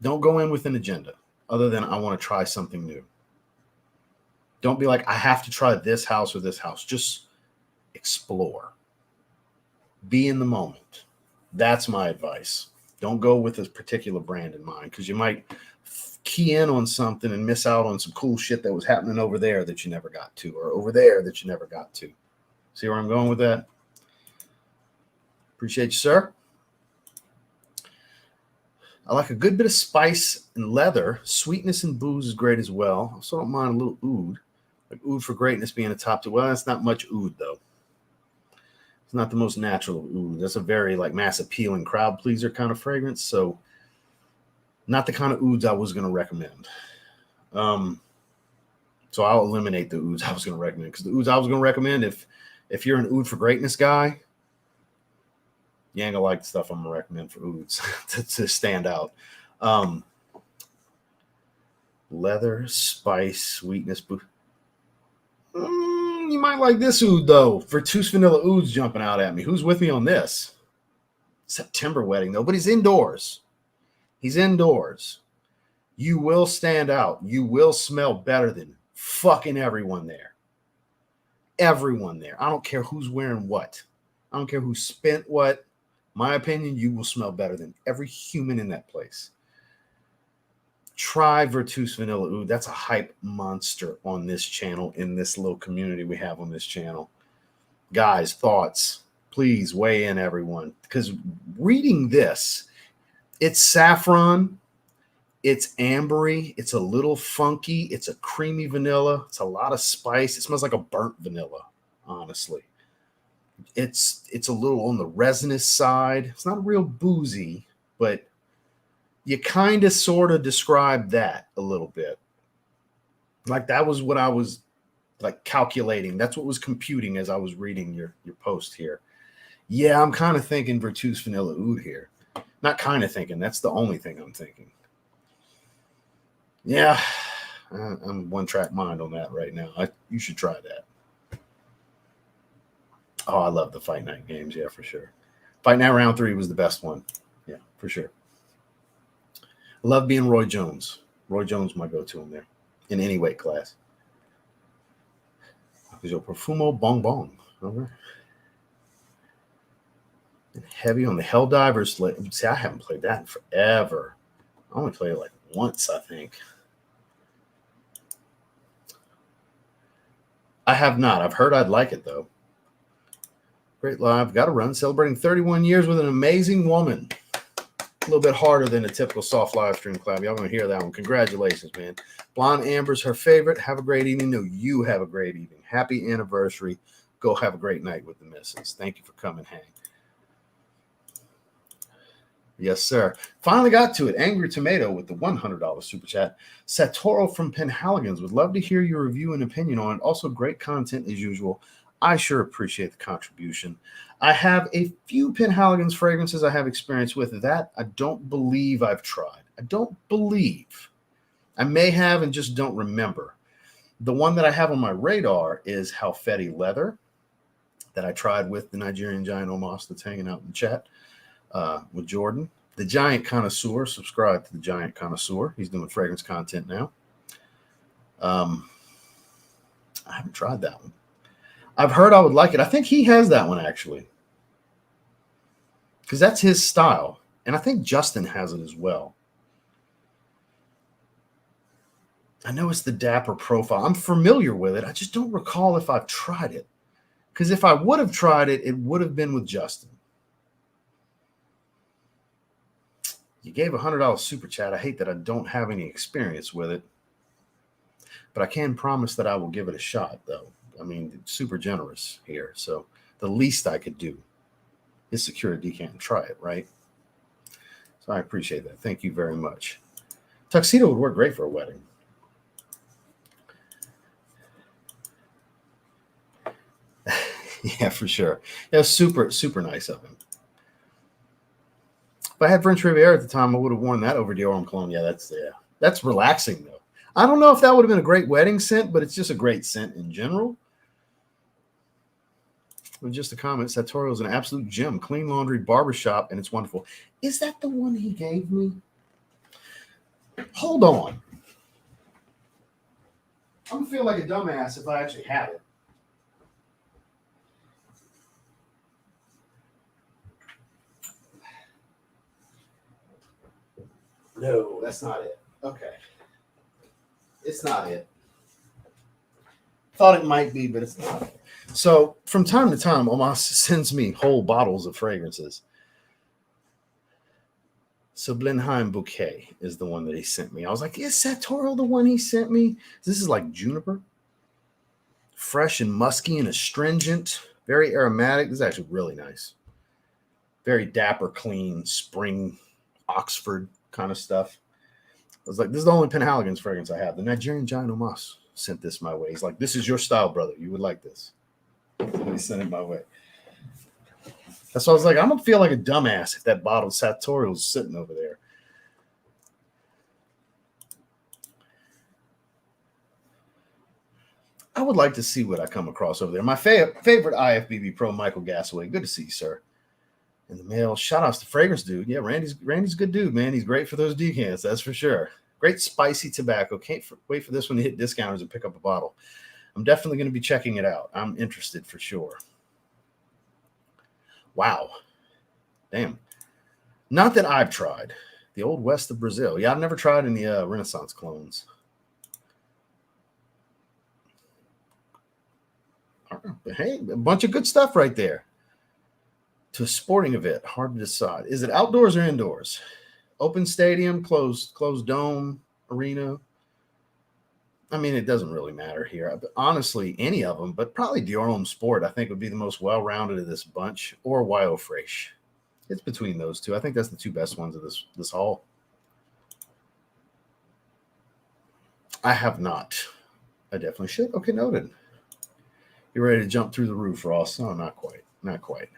Don't go in with an agenda other than I want to try something new. Don't be like, I have to try this house or this house. Just explore. Be in the moment. That's my advice. Don't go with a particular brand in mind, because you might key in on something and miss out on some cool shit that was happening over there that you never got to, or over there that you never got to. See where I'm going with that? Appreciate you, sir. I like a good bit of spice and leather. Sweetness and booze is great as well. I also don't mind a little oud. Like oud for greatness being a top two. Well, that's not much oud, though. It's not the most natural of oud. That's a very like mass appealing crowd pleaser kind of fragrance. So not the kind of ouds I was going to recommend. So I'll eliminate the ouds I was going to recommend, because the ouds I was going to recommend, if you're an oud for greatness guy, you ain't gonna like the stuff I'm gonna recommend for ouds to stand out. Leather, spice, sweetness. You might like this oud though. Vertus Vanilla Oud's jumping out at me. Who's with me on this? September wedding. Nobody's indoors. He's indoors. You will stand out. You will smell better than fucking everyone there. Everyone there. I don't care who's wearing what. I don't care who spent what. My opinion, you will smell better than every human in that place. Try Vertus Vanilla Oud. That's a hype monster on this channel, in this little community we have on this channel. Guys, thoughts? Please weigh in, everyone. Because reading this, it's saffron, it's ambery, it's a little funky, it's a creamy vanilla, it's a lot of spice. It smells like a burnt vanilla, honestly. It's a little on the resinous side. It's not real boozy, but you kind of sort of described that a little bit. Like that was what I was like calculating. That's what was computing as I was reading your post here. Yeah, I'm kind of thinking Vertus Vanilla Oud here. Not kind of thinking. That's the only thing I'm thinking. Yeah, I'm one track mind on that right now. You should try that. Oh, I love the Fight Night games. Yeah, for sure. Fight Night Round 3 was the best one. Yeah, for sure. I love being Roy Jones. Roy Jones, my go-to in there, in any weight class. Your Profumo Bong Bong. Okay. And heavy on the Helldivers. See, I haven't played that in forever. I only played it like once, I think. I have not. I've heard I'd like it, though. Great live. Got to run. Celebrating 31 years with an amazing woman. A little bit harder than a typical soft live stream, Cloud. Y'all going to hear that one. Congratulations, man. Blonde Amber's her favorite. Have a great evening. No, you have a great evening. Happy anniversary. Go have a great night with the missus. Thank you for coming, hang. Yes, sir. Finally got to it. Angry Tomato with the $100 super chat. Satoru from Pinhaligans would love to hear your review and opinion on it. Also, great content as usual. I sure appreciate the contribution. I have a few Pinhaligans fragrances I have experience with. That I don't believe I've tried. I don't believe. I may have and just don't remember. The one that I have on my radar is Halfeti Leather that I tried with the Nigerian Giant Omos that's hanging out in the chat with Jordan. The Giant Connoisseur. Subscribe to the Giant Connoisseur. He's doing fragrance content now. I haven't tried that one. I've heard I would like it. I think he has that one, actually, because that's his style. And I think Justin has it as well. I know it's the Dapper profile. I'm familiar with it. I just don't recall if I've tried it. Because if I would have tried it, it would have been with Justin. You gave a $100 super chat. I hate that I don't have any experience with it. But I can promise that I will give it a shot, though. I mean, super generous here. So the least I could do is secure a decant and try it, right? So I appreciate that. Thank you very much. Tuxedo would work great for a wedding. Yeah, for sure. Yeah, super, super nice of him. If I had French Riviera at the time, I would have worn that over Dior cologne. Yeah, that's relaxing, though. I don't know if that would have been a great wedding scent, but it's just a great scent in general. Just a comment. Sartorial is an absolute gem. Clean laundry, barbershop, and it's wonderful. Is that the one he gave me? Hold on. I'm going to feel like a dumbass if I actually have it. No, that's not it. Okay. It's not it. Thought it might be, but it's not. So from time to time, Omas sends me whole bottles of fragrances. So Blenheim Bouquet is the one that he sent me. I was like, is Sartorial the one he sent me? This is like juniper. Fresh and musky and astringent. Very aromatic. This is actually really nice. Very dapper, clean, spring, Oxford kind of stuff. I was like, this is the only Pinhaligans fragrance I have. The Nigerian Giant Omas sent this my way. He's like, this is your style, brother. You would like this. And he sent it my way. That's why I was like, I'm going to feel like a dumbass if that bottle of Sartorial is sitting over there. I would like to see what I come across over there. My favorite IFBB Pro, Michael Gasaway. Good to see you, sir. In the mail, shout outs to Fragrance Dude. Yeah, Randy's a good dude, man. He's great for those decants, that's for sure. Great spicy tobacco. Can't wait for this one to hit discounters and pick up a bottle. I'm definitely going to be checking it out. I'm interested for sure. Wow. Damn. Not that I've tried. The Old West of Brazil. Yeah, I've never tried any Renaissance clones. Hey, a bunch of good stuff right there. To a sporting event, hard to decide. Is it outdoors or indoors? Open stadium, closed dome, arena. I mean, it doesn't really matter here. Honestly, any of them, but probably Dior Homme Sport, I think, would be the most well-rounded of this bunch, or Wyo Fresh. It's between those two. I think that's the two best ones of this haul. I have not. I definitely should. Okay, noted. You ready to jump through the roof, Ross? No, not quite. Not quite.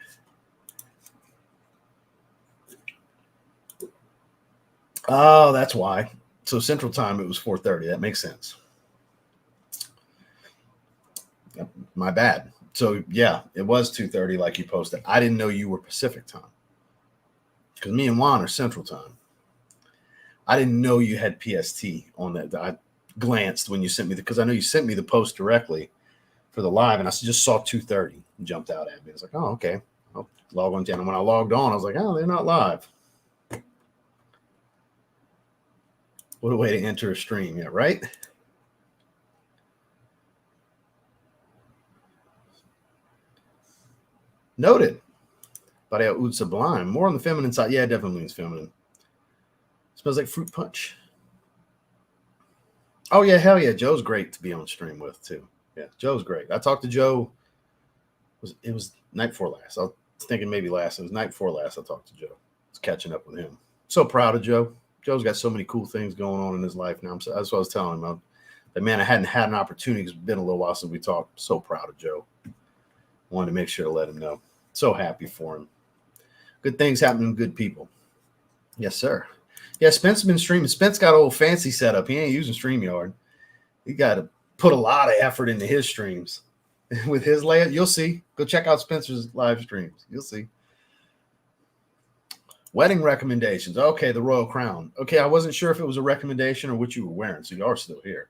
Oh, that's why. So Central Time, it was 4:30. That makes sense. Yep, my bad. So, yeah, it was 2:30 like you posted. I didn't know you were Pacific Time because me and Juan are Central Time. I didn't know you had PST on that. I glanced when you sent me because I know you sent me the post directly for the live, and I just saw 2:30 and jumped out at me. I was like, oh, okay. I'll log on down. And when I logged on, I was like, oh, they're not live. What a way to enter a stream, yeah, right? Noted. But Oud Sublime. More on the feminine side. Yeah, it definitely means feminine. Smells like fruit punch. Oh, yeah, hell yeah. Joe's great to be on stream with, too. Yeah, Joe's great. I talked to Joe. It was night before last. I was thinking maybe last. It was night before last I talked to Joe. I was catching up with him. So proud of Joe. Joe's got so many cool things going on in his life now. That's what I was telling him. That man, I hadn't had an opportunity. It's been a little while since we talked. So proud of Joe. Wanted to make sure to let him know. So happy for him. Good things happening to good people. Yes, sir. Yeah, Spence been streaming. Spence got an old fancy setup. He ain't using StreamYard. He got to put a lot of effort into his streams. With his layout, you'll see. Go check out Spencer's live streams. You'll see. Wedding recommendations. Okay, the Royal Crown. Okay, I wasn't sure if it was a recommendation or what you were wearing, so you are still here.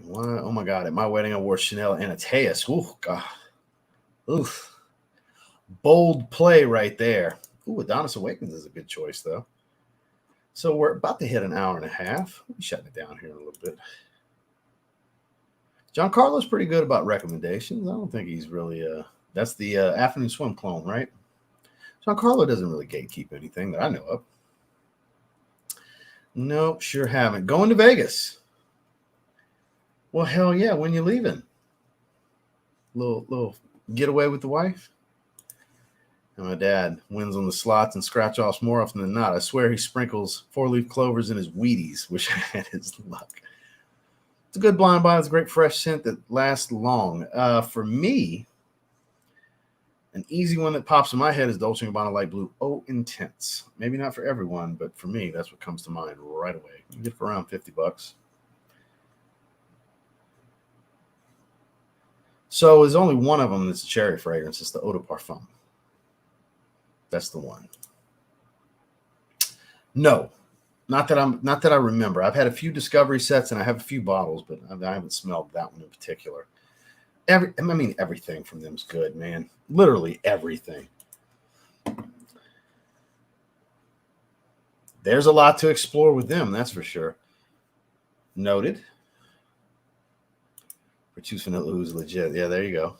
What? Oh my God! At my wedding, I wore Chanel Anateus. Oh God. Oof. Bold play right there. Ooh, Adonis Awakens is a good choice, though. So we're about to hit an hour and a half. We'll be shutting it down here in a little bit. Giancarlo's pretty good about recommendations. I don't think he's really that's the afternoon swim clone, right? Giancarlo doesn't really gatekeep anything that I know of. Nope, sure haven't. Going to Vegas. Well, hell yeah. When you leaving? Little getaway with the wife? And my dad wins on the slots and scratch offs more often than not. I swear he sprinkles 4-leaf clovers in his Wheaties. Wish I had his luck. It's a good blind buy. It's a great fresh scent that lasts long. For me, an easy one that pops in my head is Dolce & Gabbana Light Blue. Oh, Intense. Maybe not for everyone, but for me, that's what comes to mind right away. You get it for around $50. So there's only one of them that's a cherry fragrance. It's the Eau de Parfum. That's the one. No, not that I remember. I've had a few discovery sets and I have a few bottles, but I haven't smelled that one in particular. Everything from them is good, man. Literally everything. There's a lot to explore with them, that's for sure. Noted. Choose vanilla ooze legit. Yeah, there you go.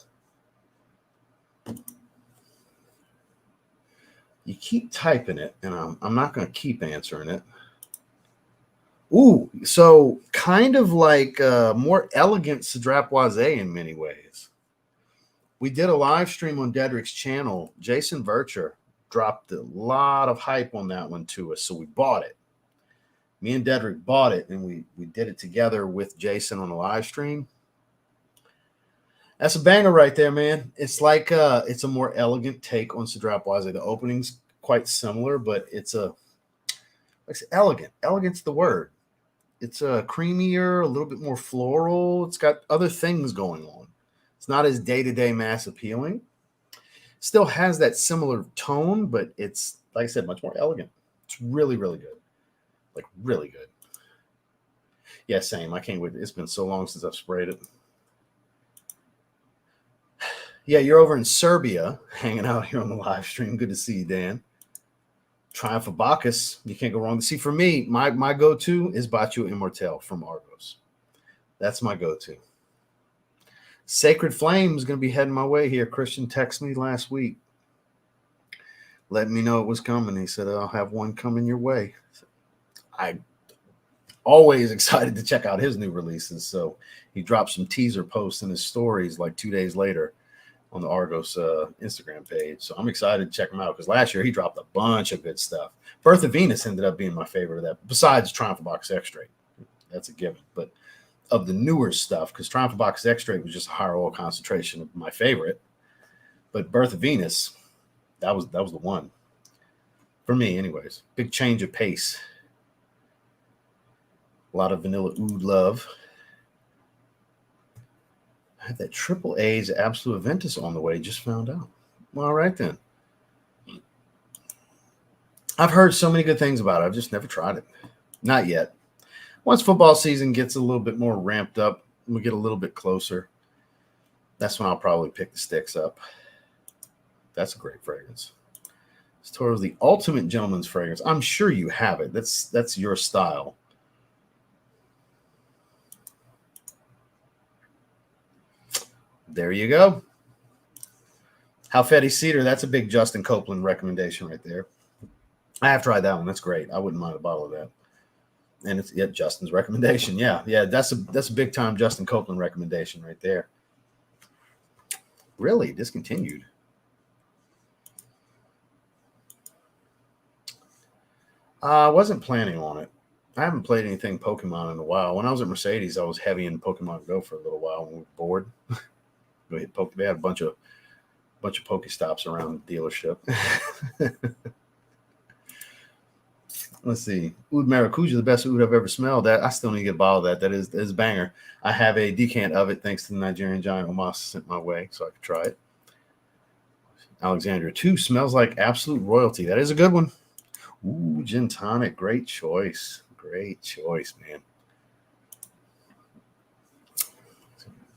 You keep typing it, and I'm not going to keep answering it. Ooh, so kind of like more elegant Cedrat in many ways. We did a live stream on Dedrick's channel. Jason Vircher dropped a lot of hype on that one to us, so we bought it. Me and Dedrick bought it, and we did it together with Jason on the live stream. That's a banger right there, man. It's like it's a more elegant take on Cedrat Boisé. The opening's quite similar, but it's elegant. Elegant's the word. It's creamier, a little bit more floral. It's got other things going on. It's not as day-to-day mass appealing. Still has that similar tone, but it's, like I said, much more elegant. It's really, really good. Like, really good. Yeah, same. I can't wait. It's been so long since I've sprayed it. Yeah, you're over in Serbia, hanging out here on the live stream. Good to see you, Dan. Triumph of Bacchus. You can't go wrong. See, for me, my go-to is Batio Immortelle from Argos. That's my go-to. Sacred Flame is going to be heading my way here. Christian texted me last week, letting me know it was coming. He said, I'll have one coming your way. I'm always excited to check out his new releases. So he dropped some teaser posts in his stories like 2 days later on the Argos Instagram page. So I'm excited to check him out because last year he dropped a bunch of good stuff. Birth of Venus ended up being my favorite of that, besides Triumph of Bacchus Extrait. That's a given. But of the newer stuff, because Triumph of Bacchus Extrait was just a higher oil concentration of my favorite. But Birth of Venus, that was the one. For me, anyways. Big change of pace. A lot of vanilla oud love. I have that Triple A's Absolute Aventus on the way. Just found out. Well, all right, then. I've heard so many good things about it. I've just never tried it. Not yet. Once football season gets a little bit more ramped up, we get a little bit closer, that's when I'll probably pick the sticks up. That's a great fragrance. It's Toro's the ultimate gentleman's fragrance. I'm sure you have it. That's your style. There you go. Halfeti Cedar. That's a big Justin Copeland recommendation right there. I have tried that one. That's great. I wouldn't mind a bottle of that. And it's Justin's recommendation. Yeah, that's a big time Justin Copeland recommendation right there. Really discontinued. I wasn't planning on it. I haven't played anything Pokemon in a while. When I was at Mercedes, I was heavy in Pokemon Go for a little while when we were bored. They had a bunch of Pokestops around the dealership. Let's see. Oud Maracuja, the best oud I've ever smelled. That I still need to get a bottle of that. That is a banger. I have a decant of it thanks to the Nigerian giant Omas sent my way, so I could try it. Alexandria 2 smells like absolute royalty. That is a good one. Ooh, gin tonic. Great choice. Great choice, man.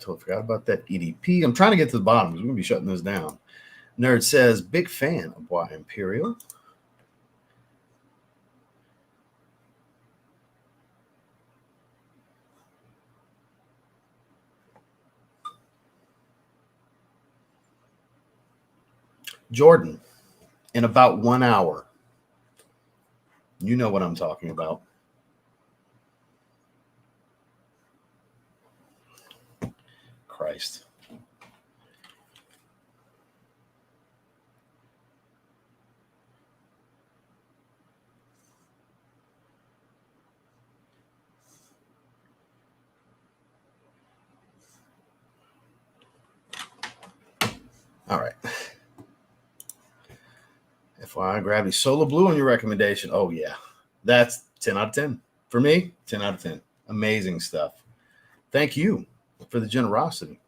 Totally forgot about that EDP. I'm trying to get to the bottom because we're going to be shutting this down. Nerd says, big fan of Bois Imperial. Jordan, in about 1 hour. You know what I'm talking about. Christ. All right. FYI, Gravity Solar Blue on your recommendation. Oh, yeah. That's 10 out of 10. For me, 10 out of 10. Amazing stuff. Thank you for the generosity.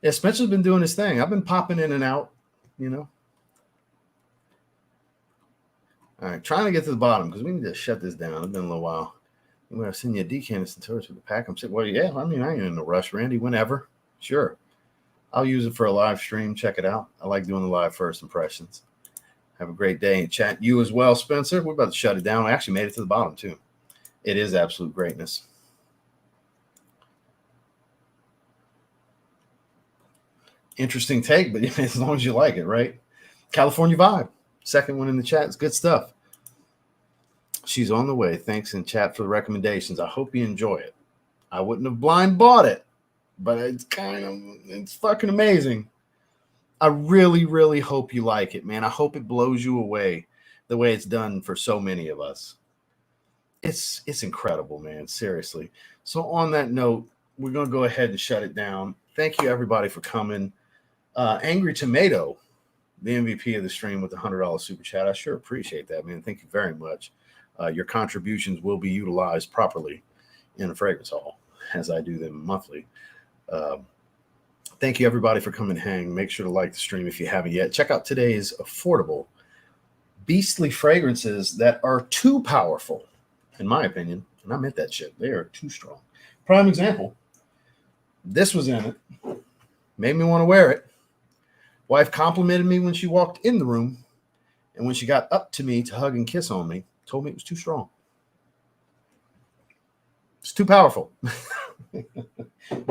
Yeah, Spencer's been doing his thing. I've been popping in and out, you know. All right, trying to get to the bottom because we need to shut this down. It's been a little while. I'm going to send you a decanison torch with the pack. I'm saying, well, yeah, I mean, I ain't in a rush, Randy. Whenever. Sure. I'll use it for a live stream. Check it out. I like doing the live first impressions. Have a great day and chat. You as well, Spencer. We're about to shut it down. We actually made it to the bottom, too. It is absolute greatness. Interesting take, but as long as you like it, right? California Vibe. Second one in the chat. It's good stuff. She's on the way. Thanks in chat for the recommendations. I hope you enjoy it. I wouldn't have blind bought it, but it's fucking amazing. I really, really hope you like it, man. I hope it blows you away the way it's done for so many of us. It's incredible, man. Seriously. So on that note, we're going to go ahead and shut it down. Thank you, everybody, for coming. Angry Tomato, the MVP of the stream with the $100 super chat. I sure appreciate that, man. Thank you very much. Your contributions will be utilized properly in a fragrance hall as I do them monthly. Thank you, everybody, for coming and hang. Make sure to like the stream if you haven't yet. Check out today's affordable, beastly fragrances that are too powerful, in my opinion. And I meant that shit. They are too strong. Prime example. This was in it. Made me want to wear it. Wife complimented me when she walked in the room. And when she got up to me to hug and kiss on me, told me it was too strong. It's too powerful.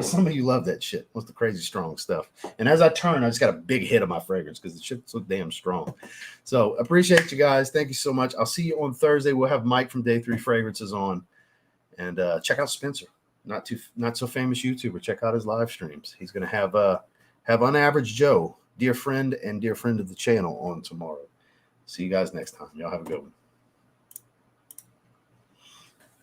Some of you love that shit. What's the crazy strong stuff? And as I turn, I just got a big hit of my fragrance because the shit's so damn strong. So appreciate you guys. Thank you so much. I'll see you on Thursday. We'll have Mike from Day 3 Fragrances on. And check out Spencer. Not so famous YouTuber. Check out his live streams. He's going to have Unaverage Joe, dear friend and dear friend of the channel, on tomorrow. See you guys next time. Y'all have a good one.